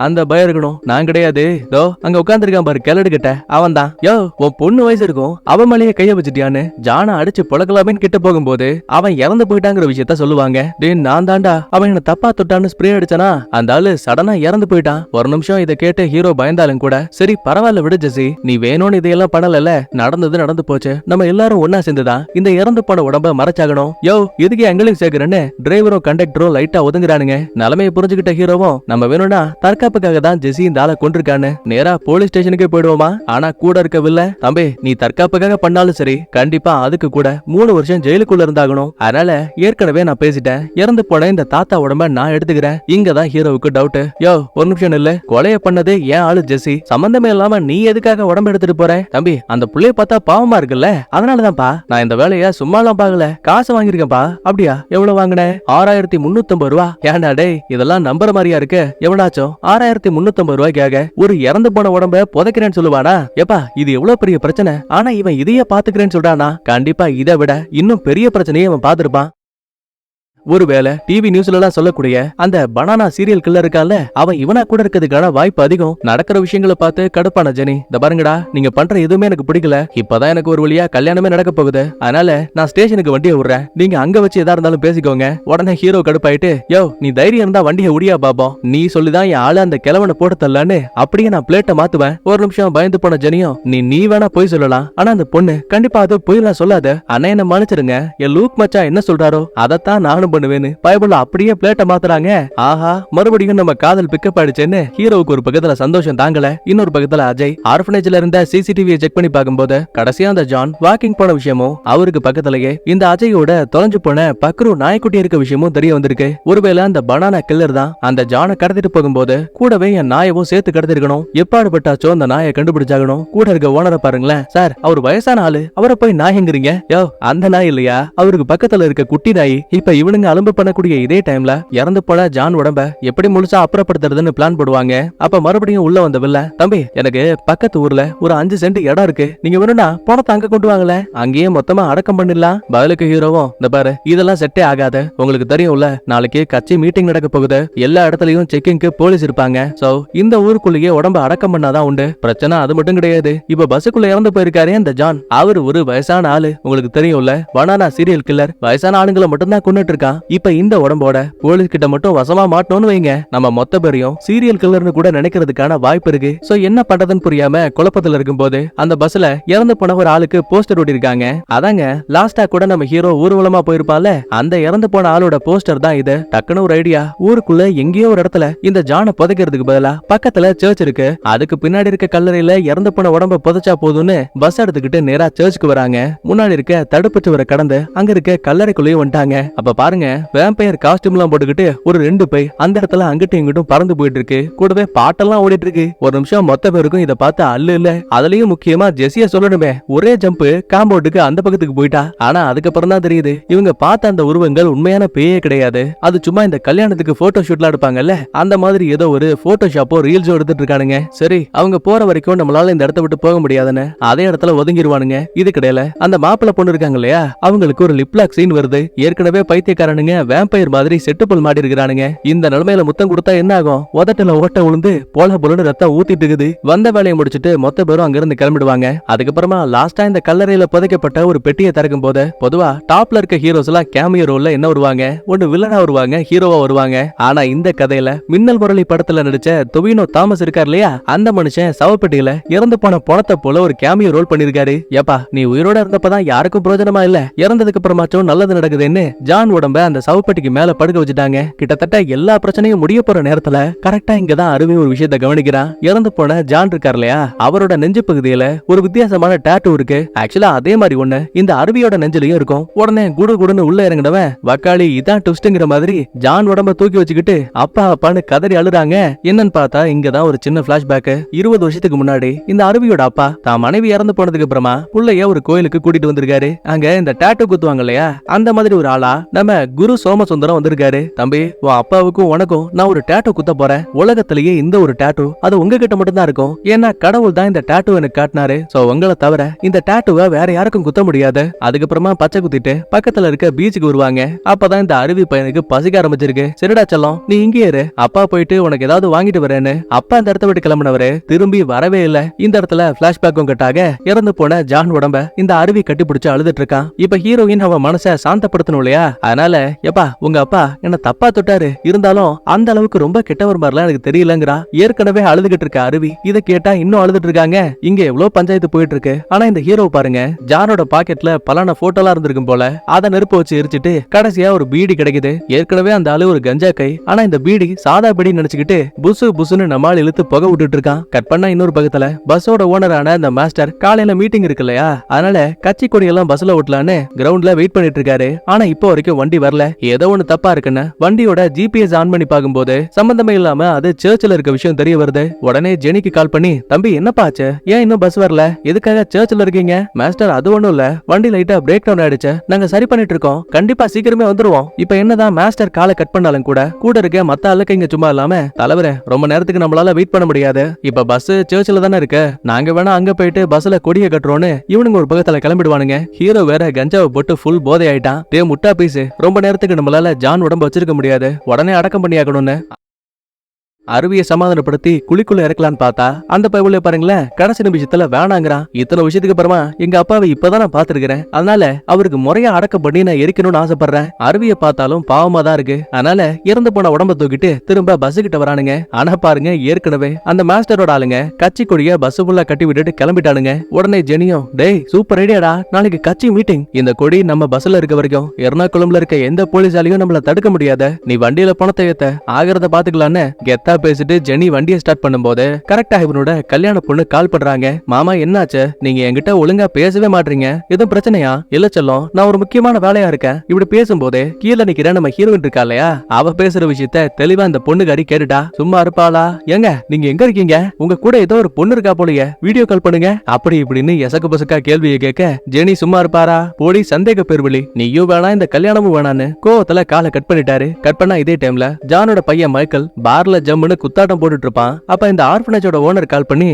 அந்த பயம் இருக்கணும், நான் கிடையாது. தோ அங்க உட்கார்ந்துருக்கான் பாரு கிளடு கிட்ட, அவன் தான். யோ உன் பொண்ணு வயசு இருக்கும், அவன் மேலேயே கைய வச்சுட்டியான்னு ஜான அடிச்சு புழக்கலாமேன்னு கிட்ட போகும்போது அவன் இறந்து போயிட்டாங்கிற விஷயத்த சொல்லுவாங்க. டே நான் தாண்டா அவன் என்ன தப்பா தொட்டான்னு ஸ்ப்ரே அடிச்சானா அந்த ஆளு சடனா இறந்து போயிட்டான். ஒரு நிமிஷம் இதை கேட்டு ஹீரோ பயந்தாலும் கூட சரி பரவாயில்ல விடு ஜெசி, நீ வேணும்னு இதையெல்லாம் பண்ணல, நடந்தது நடந்து போச்சு, நம்ம எல்லாரும் ஒன்னா சேர்ந்துதான் இந்த இறந்து போன உடம்ப மறைச்சாகணும். யோ எதுக்கு எங்களையும் சேர்க்கிறேன்னு டிரைவரும் கண்டக்டரும் லைட்டா ஒதுங்குறானுங்க. நிலைமையை புரிஞ்சுக்கிட்ட ஹீரோவும் நம்ம வேணும்னா தற்காப்புக்காக தான் ஜெசி இந்த ஆளை கொண்டிருக்கான்னு நேரா போலீஸ் ஸ்டேஷனுக்கே போயிடுவோமா. ஆனா கூட இருக்கவில்லை, தம்பி நீ தற்காப்புக்காக பண்ணாலும் சரி கண்டிப்பா அதுக்கு கூட 3 வருஷம் ஜெயிலுக்குள்ள இருந்தாகணும். அதனால ஏற்கனவே நான் பேசிட்டேன், இறந்து போன இந்த தாத்தா உடம்ப நான் எடுத்துக்கிறேன். இங்கதான் ஹீரோவுக்கு டவுட். யோ ஒரு நிமிஷம் இல்ல, கொலைய பண்ணது ஏன் ஆளு ஜெசி, சம்பந்தமே இல்லாம நீ எதுக்காக உடம்பு எடுத்துட்டு போற? தம்பி அந்த புள்ளைய பார்த்தா பாவமா இருக்குல்ல, அதனாலதான்ப்பா நான் இந்த வேலைய சும்மாலாம் பாக்கல, காசு வாங்கிருக்கேன்ப்பா. அப்படியா, எவ்வளவு வாங்கின? 6350 ரூபா. ஏன்டா டேய் இதெல்லாம் நம்புற மாதிரியா இருக்கு? எவனாச்சும் 6350 ரூபாய்க்காக ஒரு இறந்து போன உடம்ப புதைக்கிறேன்னு சொல்லுவானா? எப்பா இது எவ்வளவு பெரிய பிரச்சனை, ஆனா இவன் இதையே பாத்துக்கிறேன்னு சொல்றானா? கண்டிப்பா இதை விட இன்னும் பெரிய பிரச்சனையை அவன் பாத்துருப்பான். ஒருவேளை டிவி நியூஸ்ல எல்லாம் சொல்லக்கூடிய அந்த பனானா சீரியல் கில்லர் இருக்கான்ல, அவன் இவனா கூட இருக்கிறதுக்கான வாய்ப்பு அதிகம். நடக்கிற விஷயங்களை பார்த்து கடுப்பான ஜெனி, இந்த பாருங்கடா நீங்க பண்ற எதுவுமே எனக்கு பிடிக்கல, இப்பதான் எனக்கு ஒரு வழியா கல்யாணமே நடக்க போகுது, அதனால நான் ஸ்டேஷனுக்கு வண்டியை விடுறேன், நீங்க அங்க வச்சு எதா இருந்தாலும் பேசிக்கோங்க. உடனே ஹீரோ கடுப்பாயிட்டு, யோ நீ தைரியம் இருந்தா வண்டியை உடியா பாப்போம், நீ சொல்லிதான் என் ஆளு அந்த கிழவனை போட்டு தரலான்னு அப்படியே நான் பிளேட்டை மாத்துவேன். ஒரு நிமிஷம் பயந்து போன ஜெனியும், நீ வேணா போய் சொல்லலாம், ஆனா அந்த பொண்ணு கண்டிப்பா அது போயெல்லாம் சொல்லாத, அண்ணா என்ன மன்னிச்சிருங்க, என் லூக் மச்சா என்ன சொல்றாரோ அதைத்தான் நானும் பண்ணுவேன்னு பைபிள் அப்படியே பிளேட்ட மாத்துறாங்க. ஆஹா மறுபடியும் நம்ம காதல் பிக்கப் ஆயிடுச்சேன்னு ஹீரோவுக்கு ஒரு பக்கத்துல சந்தோஷம் தாங்கல. இன்னொரு பக்கத்துல அஜய் ஆர்ஃபனேஜ்ல இருந்த சிசிடிவியை செக் பண்ணி பார்க்கும்போது கடைசியா அந்த ஜான் வாக்கிங் போன விஷயமும் அவருக்கு பக்கத்துலயே இந்த அஜயோட தொலைஞ்சு போன பக்ரு நாய்க்குட்டி இருக்க விஷயமும் தெரிய வந்திருக்கு. ஒருவேளை அந்த பனானா கில்லர் தான் அந்த ஜானை கடத்திட்டு போகும்போது கூடவே என் நாயவும் சேர்த்து கடத்திருக்கணும். எப்பாடுபட்டாச்சோ அந்த நாயை கண்டுபிடிச்சாகணும். கூட இருக்க ஓனரை பாருங்களேன், சார் அவர் வயசான ஆளு, அவரை போய் நாய்ங்கிறீங்க? யோ அந்த நாய் இல்லையா, அவருக்கு பக்கத்துல இருக்க குட்டி நாய். இப்ப இவனுங்க அலும்பு பண்ணக்கூடிய இதே டைம்ல இறந்து போன ஜான் உடம்ப எப்படி முழுசா அப்புறப்படுத்துறதுன்னு பிளான் போடுவாங்க. அப்ப மறுபடியும் உள்ள வந்த வில்ல, தம்பி எனக்கு பக்கத்து ஊர்ல ஒரு 5 சென்ட் இடம் இருக்கு, நீங்க வேணும்னா பணத்தை அங்க கொண்டு வாங்கல, அங்கேயே மொத்தமா அடக்கம் பண்ணிடலாம். பதிலுக்கு ஹீரோவும், இந்த பாரு இதெல்லாம் செட்டே ஆகாது, உங்களுக்கு தெரியும்ல நாளைக்கு கட்சி மீட்டிங் நடக்க போகுது, எல்லா இடத்துலயும் செக்கிங்க்கு போலீஸ் இருப்பாங்க, சோ இந்த ஊருக்குள்ளேயே உடம்ப அடக்கம் பண்ணாதான் உண்டு. பிரச்சனை அது மட்டும் கிடையாது, இப்ப பஸ்ஸுக்குள்ள இறந்து போயிருக்காரு அந்த ஜான், அவர் ஒரு வயசான ஆளு, உங்களுக்கு தெரியும்ல பனானா சீரியல் கில்லர், வயசான ஆளுங்களை மட்டும் தான் கொண்டுட்டு இருக்கான். இப்ப இந்த உடம்போட போலீஸ் கிட்ட மட்டும் வசமா மாட்டோம்னு வைங்க, நம்ம மொத்த பேரையும் சீரியல் கில்லர்னு கூட நினைக்கிறதுக்கான வாய்ப்பு இருக்கு. சோ என்ன பண்றதுன்னு புரியாம குழப்பத்துல இருக்கும்போது அந்த பஸ்ல இறந்து போன ஒரு ஆளுக்கு போஸ்டர் ஒட்டி இருக்காங்க. அதாங்க லாஸ்டா கூட நம்ம ஹீரோ ஊர்வலமா போயிருப்பான்ல, அந்த இறந்து போன ஆளோட போஸ்டர் தான் இது. டக்குனு ஒரு ஐடியா, ஊருக்குள்ள எங்கேயோ ஒரு இடத்துல இந்த ஜானை புதைக்கிறதுக்கு பதிலா பக்கத்துல சர்ச் இருக்கு, அதுக்கு பின்னாடி இருக்க கல்லறையில இறந்து போன உடம்ப புதைச்சா போதும்னு பஸ் எடுத்துக்கிட்டு நேரா சர்ச்சுக்கு வராங்க. முன்னாடி இருக்க தடுப்பு சுவரை கடந்து அங்க இருக்க கல்லறைக்குள்ளேயும் வந்துட்டாங்க. அப்ப பாருங்க வேம்பயர் காஸ்டியூம் எல்லாம் போட்டுக்கிட்டு ஒரு 2 பை அந்த இடத்துல அங்கிட்டும் இங்கிட்டும் பறந்து போயிட்டு இருக்கு, கூடவே பாட்டெல்லாம் ஓடிட்டு இருக்கு. ஒரு நிமிஷம் மொத்த பேருக்கும் இதை பார்த்து அல்லு இல்ல, அதுலயும் முக்கியமா ஜெசிய சொல்லணுமே, ஒரே ஜம்ப் காம்பவுண்டுக்கு அந்த பக்கத்துக்கு போயிட்டா. ஆனா அதுக்கப்புறம் தான் தெரியுது இவங்க பார்த்த அந்த உருவங்கள் உண்மையான பேயே கிடையாது, அது சும்மா இந்த கல்யாணத்துக்கு போட்டோ ஷூட்லாம் எடுப்பாங்கல்ல அந்த மாதிரி ஏதோ ஒரு போட்டோஷாப்போ ரீல்ஸோ எடுத்துட்டு இருக்கானுங்க. சரி அவங்க போற வரைக்கும் நம்மளால இந்த இடத்த விட்டு போக முடியாதுன்னு அதே இடத்துல ஒதுங்கிடுவானுங்க. இதுக்கிடையில அந்த மாப்பிள்ளை பொண்ணு இருக்காங்க இல்லையா, அவங்களுக்கு ஒரு லிப்லாக் சீன் வருது. ஏற்கனவே பைத்தியக்காரனுங்க வேம்பயர் மாதிரி செட்டுப்புல் மாடி இருக்கிறானுங்க. இந்த நிலைமையில முத்தம் கொடுத்தா என்ன ஆகும், உதட்டுல ஓட்ட விழுந்து போல போலன்னு ரத்தம் ஊத்திட்டு இருக்குது. வந்த வேலையை முடிச்சிட்டு மொத்த பேரும் அங்கிருந்து கிளம்பிடுவாங்க. அதுக்கப்புறமா லாஸ்டா இந்த கல்லறையில புதைக்கப்பட்ட ஒரு பெட்டியை திறக்கும் போது பொதுவா டாப்ல இருக்க ஹீரோஸ் எல்லாம் கேமியோ ரோல்ல என்ன வருவாங்க, ஒன்னு வில்லனா வருவாங்க, ஹீரோவா வருவாங்க. ஆனா இந்த கதையில மின்னல் முரளி படத்துல நடிச்ச தொவினோ தாமஸ் இருக்கார் இல்லையா, அந்த மனுஷன் சவப்பெட்டியில இறந்து போன பணத்தை போல ஒரு கேமியோ ரோல் பண்ணிருக்காரு. ஏப்பா நீ உயிரோட இருந்தப்பதான் யாருக்கும் பிரயோஜனமா இல்ல, இறந்ததுக்கு அப்புறமாச்சும் நல்லது நடக்குதுன்னு ஜான் உடம்ப அந்த சவப்பெட்டிக்கு மேல படுக்க வச்சுட்டாங்க. கிட்டத்தட்ட எல்லா பிரச்சனையும் முடிய போற நேரத்துல கரெக்டா இங்கதான் அருவி ஒரு விஷயத்தை கவனிக்கிறான். இறந்து போன ஜான் இருக்கார் இல்லையா, அவரோட நெஞ்சு பகுதியில ஒரு வித்தியாசமான டாட்டூ இருக்கு. ஆக்சுவலா அதே மாதிரி ஒண்ணு இந்த அருவியோட நெஞ்சிலையும் இருக்கும். உடனே குடு குடுன்னு உள்ள இறங்கினவன் வக்காளி இதான் ட்விஸ்ட்ங்கிற மாதிரி ஜான் உடம்ப தூக்கி வச்சுக்கிட்டு அப்பா அப்பான்னு கதறி அழுறாங்க. என்னன்னு பார்த்தா இங்கதான் ஒரு சின்ன பிளாஷ்பேக். 20 வருஷத்துக்கு முன்னாடி இந்த அருவியோட அப்பா தான் மனைவி இறந்து போனதுக்கு அப்புறமா புள்ளைய ஒரு கோயிலுக்கு கூட்டிட்டு வந்திருக்காரு. அங்க இந்த டாட்டூ குத்துவாங்க இல்லையா, அந்த மாதிரி ஒரு ஆளா நம்ம குரு சோமசுந்தரம் வந்திருக்காரு. தம்பி உன் அப்பாவுக்கும் உனக்கும் நான் ஒரு டாட்டூ குத்த போறேன், உலகத்திலேயே இந்த ஒரு டாட்டூ அது உங்ககிட்ட மட்டும் தான் இருக்கும், ஏன்னா கடவுள் தான் இந்த டாட்டூ எனக்கு காட்டினாரு, சோ உங்களை தவிர இந்த டாட்டூவை வேற யாருக்கும் குத்த முடியாது. அதுக்கப்புறமா பச்சை குத்திட்டு பக்கத்துல இருக்க பீச்சுக்கு வருவாங்க. அப்பதான் இந்த அருவி பையனுக்கு பசிக்க ஆரம்பிச்சிருக்கு. சரிடா செல்லம் நீ இங்கே இரு, அப்பா போயிட்டு உனக்கு ஏதாவது வாங்கிட்டு வரேன்னு அப்பா அந்த இடத்த விட்டு கிளம்பினவரு திரும்பி வரவே இல்ல. இந்த இடத்துல பிளாஷ்பேக்கும் கட்டாக இறந்து போன ஜான் உடம்ப இந்த அருவி கட்டி பிடிச்சு அழுதுட்டு இருக்கான். இப்ப ஹீரோயின் அவன் மனசை சாந்தப்படுத்தணும் இல்லையா, அதனால எப்பா உங்க அப்பா என்ன தப்பா தொட்டாரு, இருந்தாலும் அந்த அளவுக்கு ரொம்ப கெட்டவர் மாதிரிலாம் எனக்கு தெரியலங்கிறா. ஏற்கனவே அழுதுகிட்டு இருக்க அருவி இதை கேட்டா இன்னும் அழுதுட்டு இருக்காங்க. இங்க எவ்வளவு பஞ்சாயத்து போயிட்டு இருக்கு. ஆனா இந்த ஹீரோ பாருங்க, ஜானோட பாக்கெட்ல பலான போட்டோலாம் இருந்திருக்கும் போல, அதை நெருப்பு வச்சு எரிச்சிட்டு கடைசியா ஒரு பீடி கிடைக்குது. ஏற்கனவே அந்த ஆளு ஒரு கஞ்சா கை, ஆனா இந்த பீடி சாதா பீடி நினைச்சுக்கிட்டு புசு புசுன்னு நம்மால் இழுத்து புகை விட்டுட்டு இருக்கான். கட் பண்ணா இன்னொரு பக்கத்துல பஸ்ஸோட ஓனரான அந்த மாஸ்டர் காலையில மீட்டிங் இருக்கு இல்லையா, அதனால கட்சி கொடியெல்லாம் பஸ்ல ஓட்டலான்னு கிரவுண்ட்ல வெயிட் பண்ணிட்டு இருக்காரு. ஆனா இப்போ வரைக்கும் வண்டி வரல. ஏதோ ஒண்ணு தப்பா இருக்குன்னு வண்டியோட ஜிபிஎஸ் ஆன் பண்ணி பார்க்கும்போது சம்பந்தமே இல்லாம அது சர்ச்சில் இருக்க விஷயம் தெரிய வருது. உடனே ஜெனிக்கு கால் பண்ணி, தம்பி என்னப்பா ஆச்சு, ஏன் இன்னும் பஸ் வரல, எதுக்காக சர்ச்சில் இருக்கீங்க? மாஸ்டர் அது ஒண்ணும் இல்ல, வண்டி லைட்டா பிரேக் டவுன் ஆயிடுச்சு, நாங்க சரி பண்ணிட்டு இருக்கோம், கண்டிப்பா சீக்கிரமே வந்துருவோம். இப்ப என்னதான் மாஸ்டர் காலை கட் பண்ணாலும் கூட இருக்க மத்த ஆளுக்கு இங்க சும்மா இல்லாம, தலைவரே ரொம்ப நேரத்துக்கு நம்மளால வெயிட் பண்ண முடியாது, இப்ப பஸ் சர்ச்சில் தானே இருக்கு, நாங்க வேணா அங்க போயிட்டு பஸ்ல கொடியை கட்டுறோன்னு இவனுங்க ஒரு பக்கத்துல கிளம்பிடுவானுங்க. ஹீரோ வேற கஞ்சாவை போட்டு ஃபுல் போதை ஆயிட்டான். டே முட்டா பீஸ், ரொம்ப நேரத்துக்கு நம்மளால ஜான் உடம்பு வச்சிருக்க முடியாது, உடனே அடக்கம் பண்ணி ஆகணும்னு அருவியை சமாதானப்படுத்தி குழிக்குள்ள இறக்கலான்னு பார்த்தா அந்த பைபிள பாருங்களேன், கடைசி நிமிஷத்துல வேணாங்கிறான். இத்தனை விஷயத்துக்கு அப்புறமா எங்க அப்பாவை இப்பதான் நான் பாத்துருக்கிறேன், அதனால அவருக்கு முறையா அடக்கம் பண்ணி நான் எரிக்கணும்னு ஆசைப்படுறேன். அருவியை பார்த்தாலும் பாவமா தான் இருக்கு, அதனால இறந்து போன உடம்ப தூக்கிட்டு திரும்ப பஸ் கிட்ட வரானுங்க. ஆனா பாருங்க, ஏற்கனவே அந்த மாஸ்டரோட ஆளுங்க கட்சி கொடிய பஸ் ஃபுல்லா கட்டி விட்டுட்டு கிளம்பிட்டானுங்க. உடனே ஜெனியும், டேய் சூப்பர் ஐடியாடா, நாளைக்கு கட்சி மீட்டிங், இந்த கொடி நம்ம பஸ்ல இருக்க வரைக்கும் எர்ணாகுளம்ல இருக்க எந்த போலீஸாலையும் நம்மள தடுக்க முடியாத, நீ வண்டியில பணத்தை ஏத்த ஆகிறத பாத்துக்கலான்னு கெத்தா பேசிட்டு ஜெனி வண்டியை ஸ்டார்ட் பண்ணும்போது கரெக்டா இவனோட கல்யாண பொண்ணு கால் பண்றாங்க. மாமா என்னாச்சு, நீங்க என்கிட்ட ஒழுங்கா பேசவே மாட்டீங்க, எதுவும் பிரச்சனையா? இல்ல செல்லம், நான் ஒரு முக்கியமான வேலையா இருக்கேன். இப்படி பேசும்போது கீழே நிக்கிற நம்ம ஹீரோயின் இருக்கா இல்லையா, அவ பேசுற விஷயத்த தெளிவா இந்த பொண்ணுகாரி கேட்டுட்டா. சும்மா இருப்பாளா, ஏங்க நீங்க எங்க இருக்கீங்க, உங்க கூட ஏதோ ஒரு பொண்ணு இருக்கா போலயே, வீடியோ கால் பண்ணுங்க அப்படி இப்படின்னு எசக்கு பசக்கா கேள்வியை கேட்க ஜெனி சும்மா இருப்பாரா, போடி சந்தேக பேர்வழி, நீயும் வேணா இந்த கல்யாணமும் வேணான்னு கோவத்துல காலை கட் பண்ணிட்டாரு. கட் பண்ணா இதே டைம்ல ஜானோட பையன் மைக்கேல் பார்ல ஜம்முன்னு குத்தாட்டம் போட்டுட்டு இருப்பான். அப்ப இந்த ஆர்ஃபனேஜோட ஓனர் கால் பண்ணி,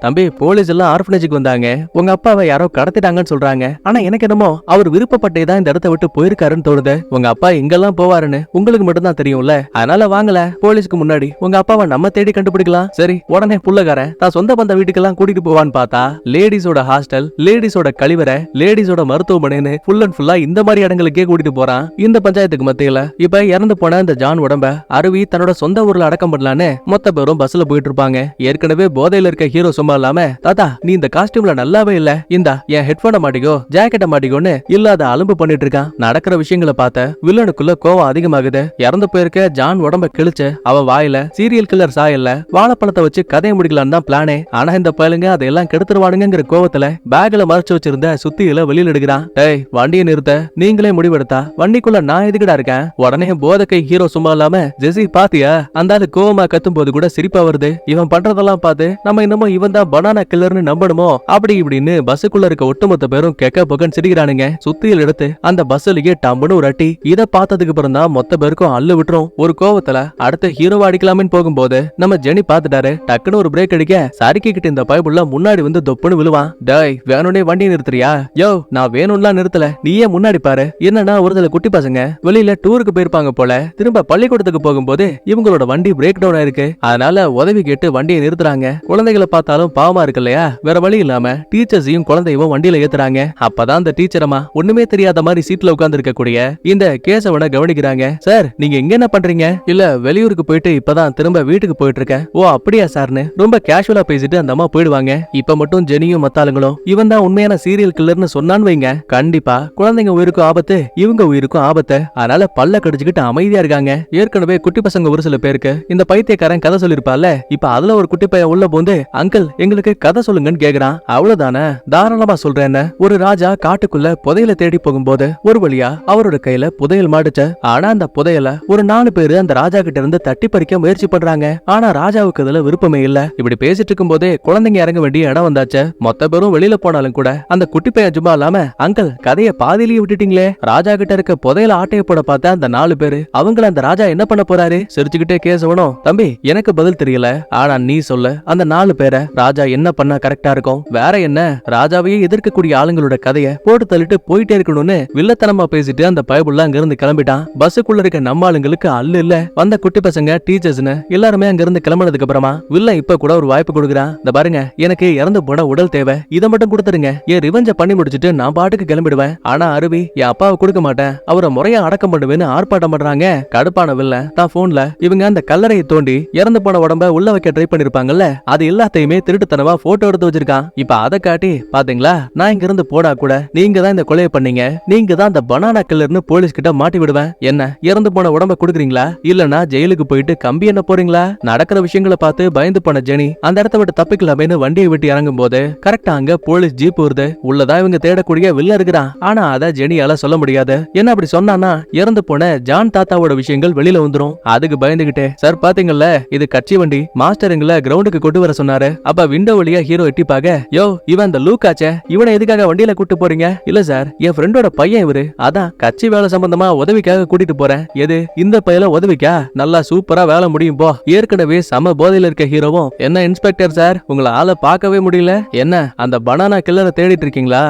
தம்பி போலீஸ் எல்லாம் ஆர்ஃபனேஜுக்கு வந்தாங்க, உங்க அப்பாவை யாரோ கடத்திட்டாங்கன்னு சொல்றாங்க, ஆனா எனக்கு என்னமோ அவர் விருப்பப்பட்டே தான் இந்த இடத்தை விட்டு போயிருக்காருன்னு தோணுது, உங்க அப்பா எங்கெல்லாம் போவாருன்னு உங்களுக்கு மட்டும் தான் தெரியும்ல, அதனால வாங்கல போலீஸ்க்கு முன்னாடி உங்க அப்பாவை நம்ம தேடி கண்டுபிடிக்கலாம். சரி உடனே புள்ளகாரன் தான் சொந்த பந்த வீட்டுக்கெல்லாம் கூட்டிட்டு போவான்னு பார்த்தா லேடிஸோட ஹாஸ்டல், லேடிஸோட கழிவறை, லேடிஸோட மருத்துவமனைன்னு ஃபுல் அண்ட் ஃபுல்லா இந்த மாதிரி இடங்களுக்கே கூட்டிட்டு போறான். இந்த பஞ்சாயத்துக்கு மத்தியில இப்ப இறந்து போன இந்த ஜான் உடம்ப அருவி தன்னோட சொந்த ஊர்ல அடக்கம் பண்ணலான்னு மொத்த பேரும் பஸ்ல போயிட்டு இருப்பாங்க. ஏற்கனவே போதையில இருக்க ஹீரோ சும்மா இல்லாம, தாத்தா நீ இந்த காஸ்டியூம்ல நல்லாவே இல்ல, இந்தா என் ஹெட்போனை மாட்டிக்கோ, ஜாக்கெட்டை மாட்டிக்கோன்னு இல்லாத அலும்பு பண்ணிட்டு இருக்கான். நடக்கிற விஷயங்களை பார்த்த வில்லனுக்குள்ள கோவம் அதிகமாகுது. இறந்து போயிருக்க ஜான் உடம்ப கிழிச்சு அவன் வாயில சீரியல் கில்லர் சாயல்ல வாழைப்பழத்தை வச்சு கதையை முடிக்கலான்னு தான் பிளானே. ஆனா இந்த பயலுங்க அதையெல்லாம் கெடுத்துருவானுங்கிற கோவத்துல பேக்ல மறைச்சு வச்சிருந்த சுத்தியில வெளியில எடுக்கிறான். டேய் வண்டியை நிறுத்த, நீங்களே முடிவெடுத்தா வண்டிக்குள்ள நான் எதுக்குடா இருக்கேன்? உடனே போதக்கை ஹீரோ சும்மா இல்லாம, ஜெசி பாத்தியா அந்த ஆளு கோவமா கத்தும் போது கூட சிரிப்பா வருது, இவன் பண்றதெல்லாம் பார்த்து நம்ம இன்னமும் இவன் தான் பனானா கில்லர்னு நம்பணுமோ அப்படி இப்படின்னு பஸ்ஸுக்குள்ள இருக்க ஒட்டுமொத்த பேரும் கெக்க பொகன் சிரிக்கிறானுங்க. சுத்தியில் எடுத்து அந்த பஸ்ஸுலயே டம்புன்னு ஒரு அட்டி. இதை பார்த்ததுக்கு அப்புறம் தான் மொத்த பேருக்கும் அள்ளு விட்டுரும். ஒரு கோவத்துல அடுத்த ஹீரோவா அடிக்கலாமேன்னு போகும்போது நம்ம ஜெனி பாத்துட்டாரு. டக்குன்னு ஒரு பிரேக் அடிக்க சரிக்கிட்டு இந்த பைபுள்ள முன்னாடி வந்து தொப்புன்னு விழுவான். டேய் வேணும்னே வண்டி நிறுத்துறியா? யோ நான் வேணும்லாம் நிறுத்தல, நீயே முன்னாடி பாரு. என்னன்னா ஒரு சில குட்டி பசங்க வெளியில டூருக்கு போயிருப்பாங்க போல, திரும்ப பள்ளிக்கூடத்துக்கு போகும்போது இவங்களோட வண்டி பிரேக் டவுன் ஆயிருக்கு, அதனால உதவி கேட்டு வண்டியை நிறுத்துறாங்க. குழந்தைகளை பார்த்தாலும் பாவமா இருக்கு இல்லையா, வேற வழி இல்லாம டீச்சர்ஸையும் குழந்தையும் வண்டியில ஏத்துறாங்க. அப்பதான் அந்த டீச்சரமா ஒண்ணுமே தெரியாத மாதிரி சீட்ல உட்கார்ந்து இருக்க கூடிய இந்த கேசவனை கவனிக்கிறாங்க. சார் நீங்க எங்க என்ன பண்றீங்க? இல்ல வெளியூருக்கு போயிட்டு இப்பதான் திரும்ப வீட்டுக்கு போயிட்டு இருக்கேன். ஓ அப்படியா சார்னு ரொம்ப கேஷுவலா பேசிட்டு அந்த அம்மா போயிடுவாங்க. இப்ப மட்டும் ஜெனியும் மத்தாளுங்களும் இவன் தான் உண்மையான சீரியல் கில்லர்னு சொன்னான்னு வைங்க, கண்டிப்பா குழந்தைங்க உயிருக்கும் ஆபத்து, இவங்க உயிருக்கும் ஆபத்து, அதனால பல்ல கடிச்சுக்கிட்டு அமைதியா இருக்காங்க. ஏற்கனவே குட்டி பசங்க ஒரு சில பேருக்கு இந்த பைத்தியக்காரன் கதை சொல்லிருப்பால, இப்ப அதுல ஒரு குட்டி பையன் உள்ள போந்து அங்கிள் எங்களுக்கு கதை சொல்லுங்கன்னு கேக்குறான். அவ்வளவுதானே, தாராளமா சொல்றேன்னு. ஒரு ராஜா காட்டுக்குள்ள புதையல தேடி போகும்போது ஒரு வழியா அவரோட கையில புதையல் மாட்டுச்சு. ஆனா அந்த புதையல ஒரு 4 பேரு அந்த ராஜா கிட்ட இருந்து தட்டி பறிக்க முயற்சி பண்றாங்க. ஆனா ராஜாவுக்கு அதுல விருப்பமே இல்ல. இப்படி பேசிட்டு இருக்கும் போதே குழந்தைங்க இறங்க வேண்டிய இடம் வந்தாச்சு. மொத்த பேரும் வெளியில போனாலும் கூட அந்த குட்டி பையன் சும்மா இல்லாம, அங்கிள் கதைய பாதியிலேயே விட்டுட்டீங்களே, ராஜா கிட்ட இருக்க புதையல ஆட்டைய போட பார்த்த அந்த 4 பேரு அவங்கள அந்த ராஜா என்ன பண்ண போறாரு? சிரிச்சுக்கிட்டே கேசவனும், தம்பி எனக்கு பதில் தெரியல, ஆனா நீ சொல்லு, அந்த 4 பேரை ராஜா என்ன பண்ணா கரெக்டா இருக்கும்? வேற என்ன, ராஜாவையே எதிர்க்கக்கூடிய ஆளுங்களோட கதைய போட்டு தள்ளிட்டு போயிட்டே இருக்கணும்னு வில்லத்தனமா பேசிட்டு அந்த பயபுள்ள அங்க இருந்து கிளம்பிட்டான். பஸ்ஸுக்குள்ள இருக்க நம்ம ஆளுங்களுக்கு அல்ல இல்ல, வந்த குட்டி பசங்க, டீச்சர்ஸ்னு எல்லாருமே அங்க இருந்து கிளம்பினதுக்கு அப்புறமா வில்ல இப்ப கூட ஒரு வாய்ப்பு கொடுக்குறான். இந்த பாருங்க, எனக்கு இறந்து போன உடல் தேவை, இதை மட்டும் கொடுத்துருங்க, என் ரிவெஞ்ச பண்ணி முடிச்சிட்டு நான் பாட்டுக்கு கிளம்பிடுவேன். ஆனா அருவி என் அப்பாவை கொடுக்க மாட்டேன், அவரை முறையா அடக்கம் பண்ணுவேன்னு ஆர்ப்பாட்டம் பண்றாங்க. கடுப்பான வில்ல தான் போன்ல இவங்க அந்த கல்லறையை தோண்டி இறந்து போன உடம்ப உள்ள வைக்க ட்ரை பண்ணிருப்பாங்கல்ல, அது எல்லாத்தையுமே திருட்டுத்தனமா போட்டோ எடுத்து வச்சிருக்கான். இப்ப அதை காட்டி, பாத்தீங்களா நான் இங்க இருந்து போடா கூட நீங்க தான் இந்த கொலையை பண்ணீங்க, நீங்க தான் அந்த பனானா கில்லர்னு போலீஸ் கிட்ட மாட்டி விடுவேன், என்ன இறந்து போன உடம்ப கொடுக்குறீங்களா இல்லனா ஜெயிலுக்கு போயிட்டு கம்பி என்ன போறீங்களா? நடக்கிற விஷயங்களை பார்த்து பயந்து போன ஜெனி அந்த இடத்த விட்டு தப்பிக்கலாமேன்னு வண்டியை விட்டு இறங்கும் போது கரெக்டா அங்க போலீஸ் ஜீப் வருது. உள்ளதான் இவங்க தேடக்கூடிய வில்ல இருக்கிறான். ஆனா அத ஜெனியால சொல்ல முடியாது. என்ன அப்படி சொன்னானா இறந்து போன ஜான் தாத்தாவோட விஷயங்கள் வெளியில வந்துரும். அதுக்கு பயந்துகிட்டே, சார் பாத்தீங்கல்ல இது கட்சி வண்டி, மாஸ்டர் எங்களை கிரவுண்டுக்கு கொண்டு வர சொன்னாரு. அப்ப விண்டோ வழியா ஹீரோ எட்டிப்பாக, யோ இவன் அந்த லூக்காச்சே, இவனை எதுக்காக வண்டியில கூட்டு போறீங்க? இல்ல சார் என் ஃப்ரெண்டோட பையன் இவரு, அதான் கட்சி வேலை சம்பந்தமா உதவிக்காக கூட்டிட்டு போறேன். எது இந்த பையல உதவிக்கா? நல்லா சூப்பரா வேலை முடியும் போ. ஏற்கனவே சம போதையில இருக்க ஹீரோவும், என்ன இன்ஸ்பெக்டர் சார் உங்களை ஆளை பார்க்கவே முடியல, என்ன அந்த பனானா கில்லரை தேடிட்டு இருக்கீங்களா?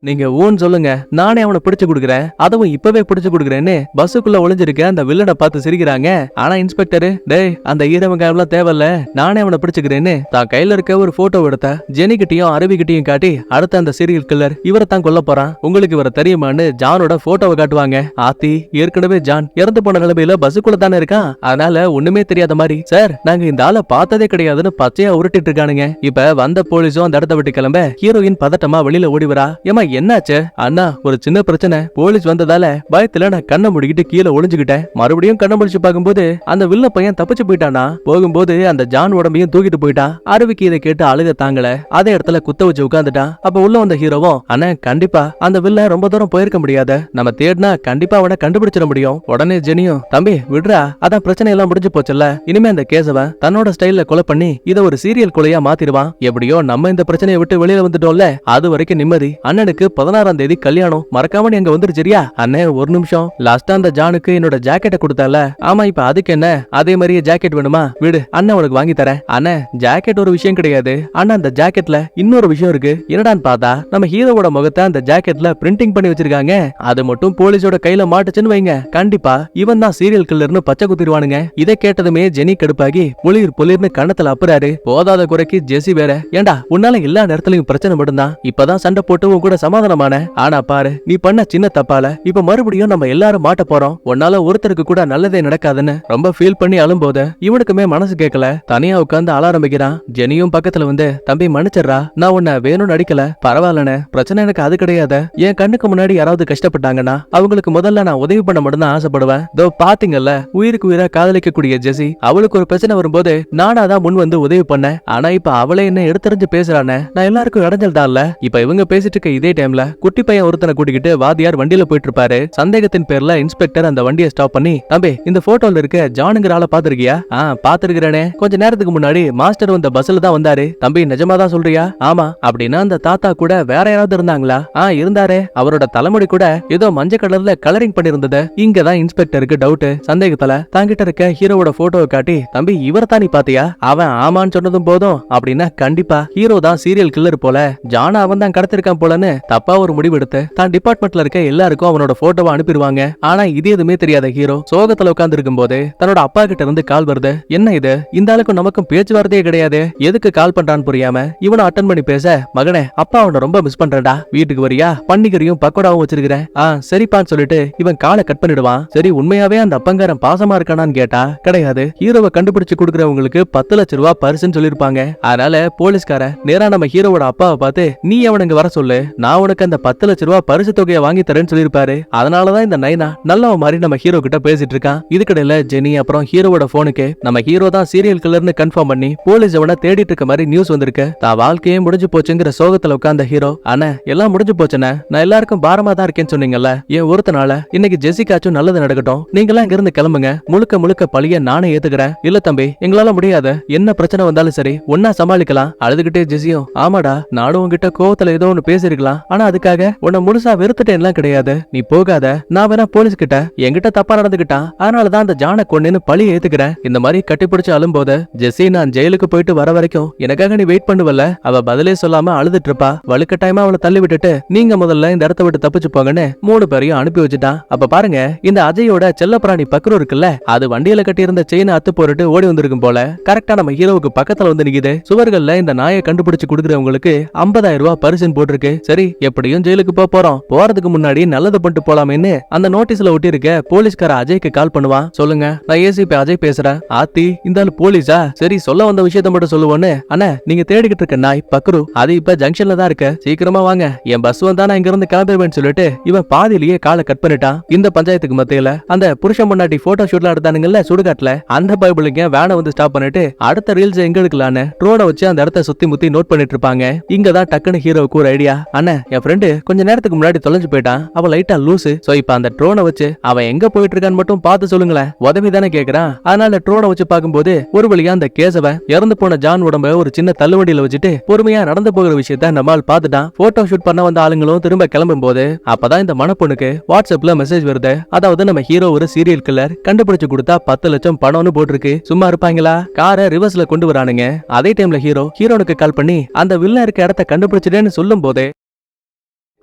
நீங்க ஊன் சொல்லுங்க, நானே அவனை பிடிச்சு கொடுக்குறேன், அதுவும் இப்பவே பிடிச்சு கொடுக்குறேன்னு பஸ்ஸுக்குள்ள ஒளிஞ்சிருக்க அந்த வில்லனை பார்த்து சிரிக்கிறாங்க. ஆனா இன்ஸ்பெக்டர், டேய் அந்த ஈரவங்க தேவையில்ல, நானே அவனை பிடிச்சுக்கிறேன்னு தான் கையில இருக்க ஒரு போட்டோ எடுத்த ஜெனி கிட்டையும் அருவி கிட்டையும் காட்டி, அடுத்த அந்த சீரியல் கில்லர் இவரை தான் கொல்ல போறான், உங்களுக்கு இவரை தெரியுமான்னு ஜானோட போட்டோவை காட்டுவாங்க. ஆத்தி ஏற்கனவே ஜான் இறந்து போன நிலைமையில பஸ்ஸுக்குள்ள தானே இருக்கான், அதனால ஒண்ணுமே தெரியாத மாதிரி, சார் நாங்க இந்த ஆளை பார்த்ததே கிடையாதுன்னு பச்சையா உருட்டிட்டு இருக்கானுங்க. இப்ப வந்த போலீஸும் அந்த இடத்த விட்டு கிளம்ப ஹீரோயின் பதட்டமா வெளியில ஓடி வரா. ஏமா என்னாச்சு? அண்ணா ஒரு சின்ன பிரச்சனை, போலீஸ் வந்ததால பயத்துல நான் கண்ணை முடிக்கிட்டு கீழே ஒளிஞ்சுக்கிட்டேன், மறுபடியும் கண்ணை முடிச்சு பார்க்கும்போது அந்த வில்ல பையன் தப்பிச்சு போயிட்டானா, போகும்போது அந்த ஜான் உடம்பையும் தூக்கிட்டு போயிட்டான். அருவிக்கு இதை கேட்டு அழுக தாங்கல, அதே இடத்துல குத்த வச்சு உட்கார்ந்துட்டான். அப்ப உள்ள வந்த ஹீரோவும், அண்ணா கண்டிப்பா அந்த வில்ல ரொம்ப தூரம் போயிருக்க முடியாத, நம்ம தேடினா கண்டிப்பா அவனை கண்டுபிடிச்சிட முடியும். உடனே ஜெனியும், தம்பி விடுறா, அதான் பிரச்சனை எல்லாம் முடிஞ்சு போச்சுல்ல, இனிமே அந்த கேசவன் தன்னோட ஸ்டைல்ல கொலை பண்ணி இதை ஒரு சீரியல் கொலையா மாத்திடுவான், எப்படியோ நம்ம இந்த பிரச்சனையை விட்டு வெளியில வந்துட்டோம்ல, அது வரைக்கும் நிம்மதி. அண்ணனுக்கு 16ஆம் தேதி கல்யாணம், மறக்காம நீ அங்க வந்துரு சரியா? அண்ணே ஒரு நிமிஷம், லாஸ்டா அந்த ஜானுக்கு என்னோட ஜாக்கெட்டை கொடுத்தால, ஆமா இப்ப அதுக்கு என்ன, அதே மாதிரியே ஜாக்கெட் வேணுமா? விடு அண்ணன் உனக்கு வாங்கி தரேன். அண்ணே ஜாக்கெட் ஒரு விஷயம் கிடையாது, ஆனா அந்த ஜாக்கெட்ல இன்னொரு விஷயம் இருக்கு. என்னடான்னு பார்த்தா நம்ம ஹீரோவோட முகத்தை அந்த ஜாக்கெட்ல பிரிண்டிங் பண்ணி வச்சிருக்காங்க. அது மட்டும் போலீஸோட கையில மாட்டுச்சுன்னு வைங்க, கண்டிப்பா இவன் தான் சீரியல் கில்லர்னு பச்சை குத்திடுவானுங்க. இதை கேட்டதுமே ஜெனி கடுப்பாகி பொலிர் பொலிர்னு கண்ணத்துல அப்புறாரு. போதாத குறைக்கு ஜெசி வேற, ஏண்டா உன்னால எல்லா நேரத்திலயும் பிரச்சனை மட்டும்தான், இப்பதான் சண்டை போட்டு உன் கூட சமாதானமான, ஆனா பாரு நீ பண்ண சின்ன தப்பால இப்ப மறுபடியும் நம்ம எல்லாரும் மாட்ட போறோம், உன்னால ஒருத்தருக்கு கூட நல்லதே நடக்காதுன்னு ரொம்ப ஃபீல் பண்ணி அழும்போது இவனுக்குமே மனசு கேட்கல, தனியா உட்கார்ந்து அழ ஆரம்பிக்கிறான். ஜெனியும் பக்கத்துல வந்து, தம்பி மன்னிச்சிடுறா, நான் உன்னை வேணும்னு அடிக்கல, பரவாயில்லன்னு, பிரச்சனை எனக்கு அது கிடையாது, என் கண்ணுக்கு முன்னாடி யாராவது கஷ்டப்பட்டாங்கன்னா அவங்களுக்கு முதல்ல நான் உதவி பண்ண மட்டும் தான் ஆசைப்படுவேன். தோ பாத்தீங்கல்ல உயிருக்கு உயிரா காதலிக்கக்கூடிய ஜெசி, அவளுக்கு ஒரு பிரச்சனை வரும்போது நானாதான் முன் வந்து உதவி பண்ணேன், ஆனா இப்ப அவளே என்ன எடுத்தறிஞ்சு பேசுறானே, நான் எல்லாருக்கும் இடைஞ்சல் தான் இல்ல. இப்ப இவங்க பேசிட்டு இருக்க இதே டைம்ல குட்டி பையன் ஒருத்தனை கூட்டிக்கிட்டு வாதியார் வண்டியில போயிட்டு இருப்பாரு. சந்தேகத்தின் பேர்ல இன்ஸ்பெக்டர் அந்த வண்டியை ஸ்டாப் பண்ணி, தம்பி இந்த போட்டோல இருக்க ஜானுங்கிற ஆளை பாத்திருக்கியா? பாத்திருக்கிறேனே, கொஞ்ச நேரத்துக்கு முன்னாடி மாஸ்டர் வந்த பஸ்ல தான் வந்தாரு. தம்பி நிஜமாதான் சொல்றியா? ஆமா. அப்படின்னா அந்த தாத்தா கூட வேற யாராவது இருந்தாங்களா? இருந்தாரே, அவரோட தலைமுடி கூட ஏதோ மஞ்சள் கலர்ல கலரிங் பண்ணிருந்தது. இங்கதான் இன்ஸ்பெக்டருக்கு டவுட். சந்தேகத்துல தாங்கிட்ட இருக்க ஹீரோவோட போட்டோவை காட்டி, தம்பி இவரை தான் நீ பாத்தியா? அவன் ஆமான்னு சொன்னதும் போதும், அப்படின்னா கண்டிப்பா ஹீரோ தான் சீரியல் கில்லர் போல, ஜான அவன் தான் கடத்திருக்கான் போலன்னு தப்பா ஒரு முடிவு எடுத்து தான் டிபார்ட்மெண்ட்ல இருக்க எல்லாருக்கும் அவனோட போட்டோவை அனுப்பிடுவாங்க. ஆனா இது எதுவுமே தெரியாத ஹீரோ சோகத்துல உட்கார்ந்து இருக்கும் போது தன்னோட அப்பா கிட்ட இருந்து கால் வருது. என்ன இது, இந்த ஆளுக்கும் நமக்கும் பேச்சுவார்த்தையே கிடையாது, எதுக்கு கால் பண்றான்னு புரியாம இவனை அட்டன் பண்ணி பேச, மகனே அப்பா அவனை ரொம்ப மிஸ் பண்றேன்டா, வீட்டுக்கு வரியா, பன்னிக்கறியும் பக்கோடாவும் வச்சிருக்கிறேன். சரிப்பான்னு சொல்லிட்டு இவன் காலை கட் பண்ணிடுவான். சரி உண்மையாவே அந்த அப்பங்காரன் பாசமா இருக்கானான்னு கேட்டா கிடையாது, ஹீரோவை கண்டுபிடிச்சு கொடுக்கறவங்களுக்கு 10 லட்சம் ரூபாய் பரிசுன்னு சொல்லிருப்பாங்க. அதனால போலீஸ்கார நேரா நம்ம ஹீரோவோட அப்பாவை பார்த்து, நீ அவனுக்கு வர சொல்லு, நான் உனக்கு அந்த 10 லட்சம் ரூபாய் பரிசு தொகையை வாங்கி தரேன்னு சொல்லிருப்பாரு. அதனாலதான் இந்த நைனா நல்ல மாதிரி நம்ம ஹீரோ கிட்ட பேசிட்டு இருக்கான். இதுக்கிடையில ஜெனி அப்புறம் ஹீரோவோட போனுக்கு நம்ம ஹீரோ தான் சீரியல் கில்லர்னு கன்ஃபார்ம் பண்ணி போலீஸ் அவனை தேடிட்டு இருக்க மாதிரி நியூஸ் வந்திருக்கு. தான் வாழ்க்கையே முடிஞ்சு போச்சுங்கிற சோகத்துல உட்கார்ந்த ஹீரோ, அண்ணா எல்லாம் முடிஞ்சு போச்சுண்ணே, நான் எல்லாருக்கும் பாரமா தான் இருக்கேன்னு சொன்னீங்கல்ல, ஏன் ஒருத்தனால இன்னைக்கு ஜெசிகாச்சும் நல்லது நடக்கட்டும், நீங்களாம் இங்க இருந்து கிளம்புங்க, முழுக்க முழுக்க பழிய நானே ஏத்துக்கிறேன். இல்ல தம்பி எங்களால முடியாது, என்ன பிரச்சனை வந்தாலும் சரி ஒன்னா சமாளிக்கலாம். அழுதுகிட்டே ஜெசியும், ஆமாடா நானும் உங்ககிட்ட கோவத்துல ஏதோ ஒண்ணு பேசிருக்கலாம், ஆனா அதுக்காக உன்னை முழுசா வெறுத்துட்டேன்லாம் கிடையாது, நீ போகாத, நான் வேணா போலீஸ் கிட்ட என்கிட்ட தப்பா நடந்துக்கிட்டான், அதனாலதான் அந்த ஜான கொன்னேன்னு பழி ஏத்துக்கிறேன். இந்த மாதிரி கட்டிப்பிடிச்சு அழும்போது ஜெஸ்ஸி நான் ஜெயிலுக்கு போயிட்டு வர வரைக்கும் எனக்காக நீ வெயிட் பண்ணுவல்ல, அவ பதிலே சொல்லாம அழுதுட்டு இருப்பா. வலுக்கட்டாயமா அவளை தள்ளி விட்டுட்டு நீங்க முதல்ல இந்த இடத்த விட்டு தப்பிச்சு போங்கன்னு 3 பேரையும் அனுப்பி வச்சுட்டான். அப்ப பாருங்க, இந்த அஜயோட செல்லப்பிராணி பக்ரு இருக்குல்ல, அது வண்டியில கட்டி இருந்த செயினை அத்து போட்டுட்டு ஓடி வந்திருக்கும் போல. கரெக்டா நம்ம ஹீரோவுக்கு பக்கத்துல வந்து நிக்குது. சுவர்கள்ல இந்த நாயை கண்டுபிடிச்சு கொடுக்கறவங்களுக்கு 50,000 ரூபாய் பரிசுன்னு போட்டிருக்கு. சரி, எப்படியும் ஜெயிலுக்கு போறோம், போறதுக்கு முன்னாடி நல்லது பண்ணிட்டு போலாமேன்னு அந்த நோட்டீஸ்ல ஒட்டி இருக்க போலீஸ்கார அஜய்க்கு கால் பண்ணுவான். சொல்லுங்க, நான் ஏசிபி அஜய் பேசுறேன். ஆத்தி, இந்த ஆளு போலீஸா? சரி, சொல்ல வந்த விஷயத்த மட்டும் சொல்லுவோன்னு. அண்ணா, நீங்க தேடிக்கிட்டு இருக்க நாய் பக்ரு, அது இப்ப ஜங்ஷன்ல தான் இருக்கு, சீக்கிரமா வாங்க, என் பஸ் வந்தா நான் இங்க இருந்து கிளம்பிடுவேன்னு சொல்லிட்டு இவன் பாதியிலேயே காலை கட் பண்ணிட்டான். இந்த பஞ்சாயத்துக்கு மத்தியில அந்த புருஷன் முன்னாடி போட்டோ ஷூட்ல எடுத்தானுங்கல்ல சுடுகாட்டுல, அந்த பைபிளுங்க வேனை வந்து ஸ்டாப் பண்ணிட்டு அடுத்த ரீல்ஸ் எங்க எடுக்கலான்னு ட்ரோனை வச்சு அந்த இடத்த சுத்தி முத்தி நோட் பண்ணிட்டு இருப்பாங்க. இங்கதான் டக்குன்னு ஹீரோவுக்கு ஒரு ஐடியா. அண்ணா, என் ஃப்ரெண்டு கொஞ்ச நேரத்துக்கு முன்னாடி தொலைஞ்சு போயிட்டான், அவ லைட்டா லூசு, சோ இப்ப அந்த ட்ரோனை வச்சு அவன் எங்க போயிட்டு இருக்கான்னு மட்டும் பார்த்து சொல்லுங்களேன். உதவி தானே கேக்குறான். அதனால ட்ரோனை வச்சு பார்க்கும்போது ஒரு வழியா அந்த கேசவன் இறந்து போன ஜான் உடம்ப ஒரு சின்ன தள்ளுவண்டியில வச்சுட்டு பொறுமையா நடந்து போகிற விஷயத்த நம்மால் பார்த்துட்டான். போட்டோ ஷூட் பண்ண வந்த ஆளுங்களும் திரும்ப கிளம்பும் போது அப்பதான் இந்த மணப்பொண்ணுக்கு வாட்ஸ்அப்ல மெசேஜ் வருது. அதாவது நம்ம ஹீரோ ஒரு சீரியல் கில்லர், கண்டுபிடிச்சு கொடுத்தா 10 லட்சம் பணம்னு போட்டிருக்கு. சும்மா இருப்பாங்களா? காரை ரிவர்ஸ்ல கொண்டு வரானுங்க. அதே டைம்ல ஹீரோனுக்கு கால் பண்ணி அந்த வில்ல இருக்க இடத்த கண்டுபிடிச்சிட்டேன்னு சொல்லும் போதே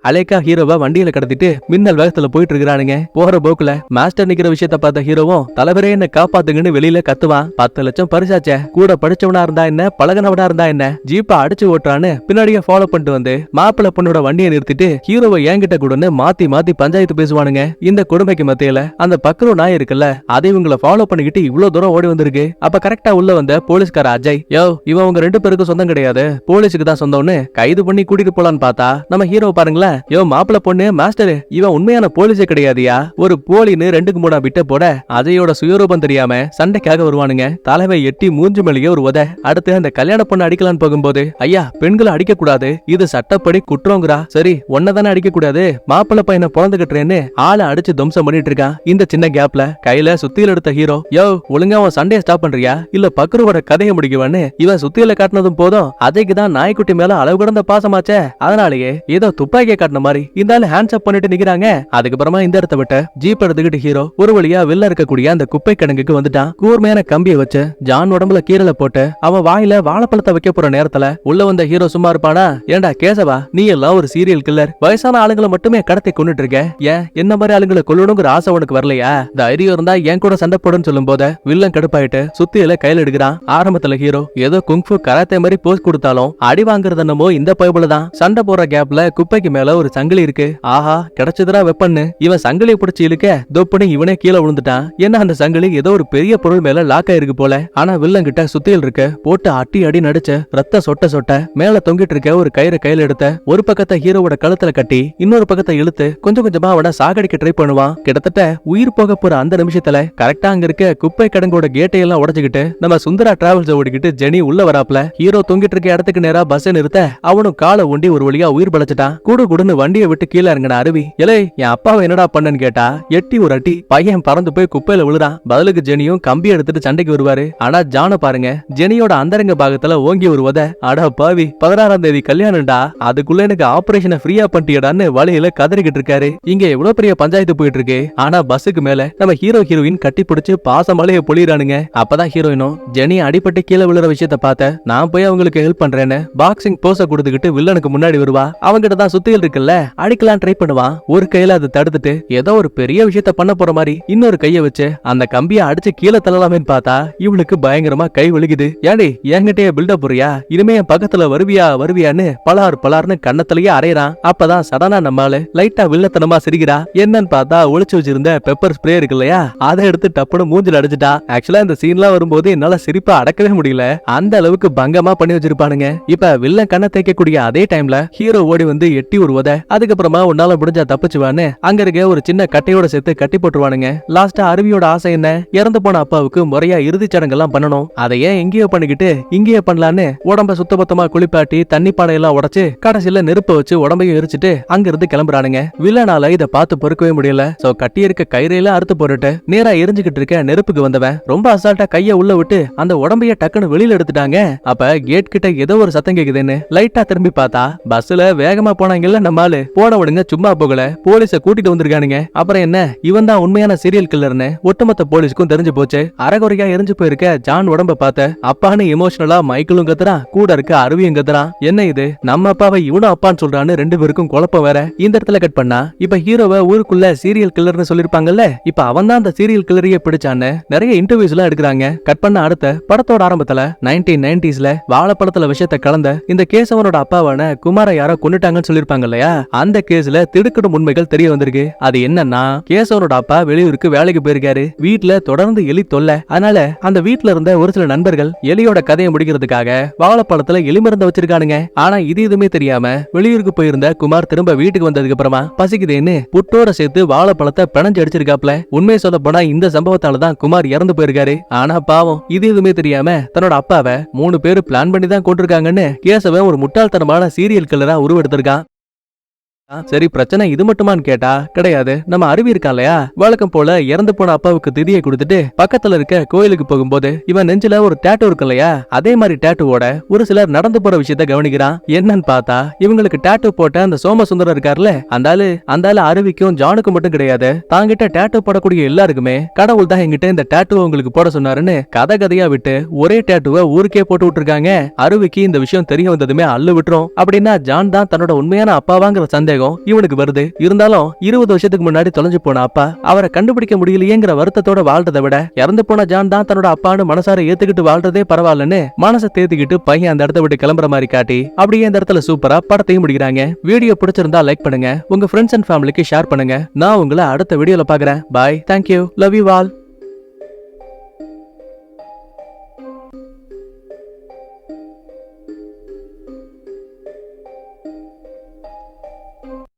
அலேக்கா ஹீரோவா வண்டியில கடத்திட்டு மின்னல் வேகத்துல போயிட்டு இருக்கிறானுங்க. போற போக்குல மாஸ்டர் நிக்கிற விஷயத்த பார்த்த ஹீரோவும் தலைவரே என்ன காப்பாத்துங்கன்னு வெளியில கத்துவான். 10 லட்சம் பரிசாச்சே, கூட படிச்சவனா இருந்தா என்ன, பழகனவனா இருந்தா என்ன, ஜீப்பா அடிச்சு ஓட்டுறான்னு பின்னாடியே ஃபாலோ பண்ணிட்டு வந்து மாப்பிள்ள பொண்ணோட வண்டியை நிறுத்திட்டு ஹீரோவை என்கிட்ட கூடன்னு மாத்தி மாத்தி பஞ்சாயத்து பேசுவானுங்க. இந்த கொடுமைக்கு மத்தியில அந்த பக்ரு நாய் இருக்குல்ல, அதை இவங்களை ஃபாலோ பண்ணிக்கிட்டு இவ்வளவு தூரம் ஓடி வந்திருக்கு. அப்ப கரெக்டா உள்ள வந்த போலீஸ்கார அஜய், யோ இவன் உங்க 2 பேருக்கும் சொந்தம் கிடையாது, போலீஸுக்கு தான் சொந்தம்னு கைது பண்ணி கூட்டிட்டு போலான்னு பார்த்தா நம்ம ஹீரோ பாருங்களேன், யோ மாப்பிள்ள பொண்ணு மாஸ்டர், இவன் உண்மையான போலீஸே கிடையாதியா, ஒரு போலின்னு 2க்கு 3 விட்ட போட அஜயோட சுயரூபம் தெரியாம சண்டைக்காக வருவானுங்க. தலைவை எட்டி மூஞ்சு மேலேயே ஒரு உத. அடுத்து அந்த கல்யாண பொண்ணு அடிக்கலான்னு போகும்போது, ஐயா பெண்களை அடிக்க கூடாது, இது சட்டப்படி குற்றங்கிறா. சரி, ஒன்னதானே அடிக்க கூடாது, மாப்பிள்ள பையனை பொழந்துகிட்டேன்னு ஆளை அடிச்சு துவம்சம் பண்ணிட்டு இருக்கான். இந்த சின்ன கேப்ல கையில சுத்தியில எடுத்த ஹீரோ, யோ ஒழுங்கா அவன் சண்டையை ஸ்டாப் பண்றியா இல்ல பக்ருவோட கதையை முடிக்குவான்னு இவன் சுத்தியில காட்டினதும் போதும் அஜய்க்கு தான் நாய்க்குட்டி மேல அளவு கடந்த பாசமாச்சே. அதனாலேயே ஏதோ துப்பாக்கியை காட்டின மாதிரி இந்த ஆளு ஹேண்ட்ஸ் அப் பண்ணிட்டு நிக்கிறாங்க. அதுக்கப்புறமா இந்த இடத்த விட்டு ஜீப் எடுத்துக்கிட்டு ஹீரோ ஒரு வழியா வெளில இருக்கக்கூடிய அந்த குப்பை கிடங்குக்கு வந்துட்டான். கூர்மையான கம்பியை வச்சு ஜான் உடம்புல கீரல போட்டு அவன் வாயில வாழைப்பழத்தை வைக்க போற நேரத்துல உள்ள வந்த ஹீரோ சும்மா இருப்பானா? ஏண்டா கேசவா, நீ எல்லாம் ஒரு சீரியல் கில்லர், வயசான ஆளுங்களை மட்டுமே கடத்தி கொண்டுட்டு இருக்க, ஏன் என்ன மாதிரி ஆளுங்களை கொல்லணுங்கிற ஆசை உனக்கு வரலையா? தைரியம் இருந்தா என் கூட சண்டை போடுன்னு சொல்லும் போது வில்லன் கடுப்பாயிட்டு சுத்தியில கையில எடுக்கிறான். ஆரம்பத்துல ஹீரோ ஏதோ குங்ஃபு கராத்தே மாதிரி போஸ் கொடுத்தாலும் அடி வாங்குறது என்னமோ இந்த பைபிள் தான். சண்டை போற கேப்ல குப்பைக்கு மேல ஒரு சங்கிலி இருக்கு. ஆஹா, கிடைச்சதுரா வெப்பன்னு இவன் சங்கிலியை பிடிச்சி இழுக்க தொப்புன்னு இவனே கீழே விழுந்துட்டான். என்ன அந்த சங்கிலி ஏதோ ஒரு பெரிய பொருள் மேல லாக் ஆயிருக்கு போல. ஆனா வில்லன் கிட்ட சுத்தியல் இருக்க போட்டு அட்டி அடி நடிச்ச ரத்த சொட்ட சொட்ட மேல தொங்கிட்டு இருக்க ஒரு கயிறை கையில எடுத்த ஒரு பக்கத்தை ஹீரோவோட கழுத்துல கட்டி இன்னொரு பக்கத்தை இழுத்து கொஞ்சம் கொஞ்சமா அவனை சாகடிக்க ட்ரை பண்ணுவான். கிட்டத்தட்ட உயிர் போக போற அந்த நிமிஷத்துல கரெக்டா அங்க இருக்க குப்பை கடங்கோட கேட்டை எல்லாம் உடைச்சுக்கிட்டு நம்ம சுந்தரா டிராவல்ஸ் ஓடிக்கிட்டு ஜெனி உள்ள வராப்ல. ஹீரோ தொங்கிட்டு இருக்க இடத்துக்கு நேரா பஸ் நிறுத்த அவனும் காலை ஒண்டி ஒரு வழியா உயிர் பழச்சிட்டான். கூடு குடுன்னு வண்டியை விட்டு கீழே இறங்கின அருவி, எலே என் அப்பாவை என்னடா பண்ணன்னு கேட்டா எட்டி ஒரு அட்டி பையன் பறந்து போய் குப்பையில விழுறான். பதிலுக்கு ஜெனியும் கம்பி எடுத்துட்டு சண்டைக்கு வருவாரு. ஆனா ஜான பாருங்க, ஜெனியோட அந்தரங்க பாகத்துல ஓங்கி ஒரு உத. அடா பாவி, 16ஆம் தேதி கல்யாணம்டா, அதுக்குள்ள எனக்கு ஆபரேஷனை ஃப்ரீயா பண்ணிட்டியடான்னு வழியில கதறிக்கிட்டு இருக்காரு. இங்க எவ்வளவு பெரிய பஞ்சாயத்து போயிட்டு இருக்கு. ஆனா பஸ்ஸுக்கு மேல நம்ம ஹீரோயின் கட்டி பிடிச்சு பாசமலைய பொழிறானுங்க. அப்பதான் ஹீரோயினும் ஜெனி அடிபட்டு கீழே விழுற விஷயத்த பார்த்த நான் போய் அவங்களுக்கு ஹெல்ப் பண்றேன்னு பாக்ஸிங் போஸ கொடுத்துக்கிட்டு வில்லனுக்கு முன்னாடி வருவா. அவங்கிட்ட தான் சுத்தியல் இருக்குல்ல, அடிக்கலாம் ட்ரை பண்ணுவான். ஒரு கையில அதை தடுத்துட்டு ஏதோ ஒரு பெரிய விஷயத்த பண்ண போற மாதிரி இன்னொரு கைய வச்சு அந்த கம்பியை அடிச்சு கீழே தள்ளலாமேன்னு பார்த்தா இவளுக்கு பயங்கரமா கை வலிக்குது. ஏண்டி என்கிட்டயே பில்டப் புரியா, இனிமே என் பக்கத்துல வருவியான்னு பலார்னு கண்ணத்திலேயே அரையறான். அப்பதான் சடனா நம்மால லைட்டா வில்லத்தனமா சிரிக்கிறா. என்னன்னு பார்த்தா ஒளிச்சு வச்சிருந்த பெப்பர் ஸ்ப்ரே இருக்கு இல்லையா, அதை எடுத்து டப்புனு மூஞ்சில அடிச்சுட்டா. ஆக்சுவலா இந்த சீன்லாம் வரும்போது என்னால சிரிப்பா அடக்கவே முடியல, அந்த அளவுக்கு பங்கமா பண்ணி வச்சிருப்பானுங்க. இப்ப வில்லன் கண்ணை தேய்க்கக்கூடிய அதே டைம்ல ஹீரோ ஓடி வந்து எட்டி ஒரு உத. அதுக்கப்புறமா உன்னால முடிஞ்சா தப்பிச்சுவான்னு அங்க இருக்க ஒரு சின்ன கட்டையோட சேர்த்து கட்டி போட்டுருவானுங்க. லாஸ்டா அருவியோட ஆசை என்ன, இறந்து போன அப்பாவுக்கு முறையா இறுதி சடங்கெல்லாம் பண்ணணும், அதையே எங்கேயோ பண்ணிக்கிட்டு இங்கேயே பண்ணலான்னு உடம்ப சுத்தபத்தமா குளிப்பாட்டி தண்ணி பானையெல்லாம் உடைச்சு கடைசியில நெருப்ப வச்சு உடம்பையும் எரிச்சிட்டு அங்க இருந்து கிளம்புறானுங்க. வில்லனால இதை பார்த்து பொறுக்கவே முடியல. சோ கட்டி இருக்க கயிறையில அறுத்து போட்டுட்டு நேரா எரிஞ்சுக்கிட்டு இருக்க நெருப்புக்கு வந்தவன் ரொம்ப அசால்ட்டா கைய உள்ள விட்டு அந்த உடம்பைய டக்குன்னு வெளியில எடுத்துட்டாங்க. அப்ப கேட் கிட்ட ஏதோ ஒரு சத்தம் கேக்குதுன்னு லைட்டா திரும்பி பார்த்தா பஸ்ல வேகமா போனாங்கல்ல நம்மாலு போனவனுங்க சும்மா போகல, போலீஸ கூட்டிட்டு வந்திருக்கானுங்க. அப்புறம் என்ன, இவன் தான் உண்மையான சீரியல் கில்லர்னு ஒட்டுமொத்த போலீஸ்க்கும் தெரிஞ்சு போச்சு. அரைகுறையா எரிஞ்சு போயிருக்க ஜான் உடம்ப பார்த்த அப்பான்னு எமோஷனலா மைக்கிளும் கத்துறான், கூட இருக்க அருவியும் கத்துறான். என்ன இது, நம்ம அப்பாவை இவனும் அப்பான்னு சொல்றான்னு ரெண்டு பேருக்கும் குழப்பம் வேற. இந்த இடத்துல கட் பண்ணா இப்ப ஹீரோவை ஊருக்குள்ள சீரியல் கில்லர்னு சொல்லிருப்பாங்கல்ல, இப்ப அவன் தான் அந்த சீரியல் கில்லரையே பிடிச்சான்னு நிறைய இன்டர்வியூஸ் எல்லாம் எடுக்கிறாங்க. கட் பண்ண அடுத்த படத்தோட ஆரம்பத்துல 1990s வாழைப்பழத்துல விஷயத்தை கலந்த இந்த கேசவனோட அப்பாவான குமார யாரோ கொண்டுட்டாங்கன்னு சொல்லிருப்பாங்க இல்லையா, அந்த கேஸ்ல திடுக்கிடும் உண்மைகள் தெரிய வந்திருக்கு. அது என்னன்னா, கேசவனோட அப்பா வெளியூருக்கு வேலைக்கு போயிருக்காரு. வீட்டுல தொடர்ந்து எலி தொல்லை. அதனால அந்த வீட்டுல இருந்த ஒரு சில நண்பர்கள் எலியோட கதையை முடிக்கிறதுக்காக வாழைப்பழத்துல எலி மருந்து வச்சிருக்கானுங்க. ஆனா இது எதுவுமே தெரியாம வெளியூருக்கு போயிருந்த குமார் திரும்ப வீட்டுக்கு வந்ததுக்கு அப்புறமா பசிக்குதேன்னு புட்டோட சேர்த்து வாழைப்பழத்தை பிணைஞ்சு அடிச்சிருக்காப்ல. உண்மையை சொல்ல போனா இந்த சம்பவத்தாலதான் குமார் இறந்து போயிருக்காரு. ஆனா பாவம் இது எதுவுமே தெரியாம தன்னோட அப்பாவை 3 பேரு பிளான் பண்ணி தான் கொண்டிருக்காங்கன்னு கேசவன் ஒரு முட்டாள்தனமான சீரியல் கில்லரா உருவெடுத்திருக்கான். சரி, பிரச்சனை இது மட்டுமான்னு கேட்டா கிடையாது. நம்ம அருவி இருக்கான் இல்லையா, வழக்கம் போல இறந்து போன அப்பாவுக்கு திதியை கொடுத்துட்டு பக்கத்துல இருக்க கோயிலுக்கு போகும்போது இவன் நெஞ்சில ஒரு டேட்டூ இருக்கு இல்லையா, அதே மாதிரி டேட்டூவோட ஒரு சிலர் நடந்து போற விஷயத்த கவனிக்கிறான். என்னன்னு பார்த்தா இவங்களுக்கு டேட்டூ போட்ட அந்த சோமசுந்தரம் இருக்காருல்ல, அந்த ஆளு அருவிக்கும் ஜானுக்கும் மட்டும் கிடையாது, தாங்கிட்ட டேட்டூ போடக்கூடிய எல்லாருக்குமே கடவுள் தான் எங்கிட்ட இந்த டேட்டூ உங்களுக்கு போட சொன்னாருன்னு கதையா விட்டு ஒரே டேட்டூவை ஊருக்கே போட்டு விட்டுருக்காங்க. அருவிக்கு இந்த விஷயம் தெரிய வந்ததுமே அள்ளு விட்டுரும். அப்படின்னா ஜான் தான் தன்னோட உண்மையான அப்பாவாங்கிற சந்தேகம் இவனுக்கு வருது. இருந்தாலும் 20 வருஷத்துக்கு முன்னாடி தொலைஞ்சு போன அப்பா, அவரை கண்டுபிடிக்க முடியலையேங்கிற வருத்தத்தோட வாழ்றதை விட இறந்து போன ஜான் தான் தன்னோட அப்பான்னு மனசார ஏத்துக்கிட்டு வாழ்றதே பரவாயில்லன்னு மனசை தேத்திக்கிட்டு பையன் அந்த இடத்த விட்டு கிளம்புற மாதிரி காட்டி அப்படியே அந்த இடத்துல சூப்பரா படத்தையும் முடிக்கிறாங்க. வீடியோ பிடிச்சிருந்தா லைக் பண்ணுங்க, உங்க ஃப்ரெண்ட்ஸ் அண்ட் ஃபேமிலிக்கு ஷேர் பண்ணுங்க. நான் உங்களை அடுத்த வீடியோல பாக்குறேன். பாய், தேங்க்யூ, லவ் யூ ஆல்.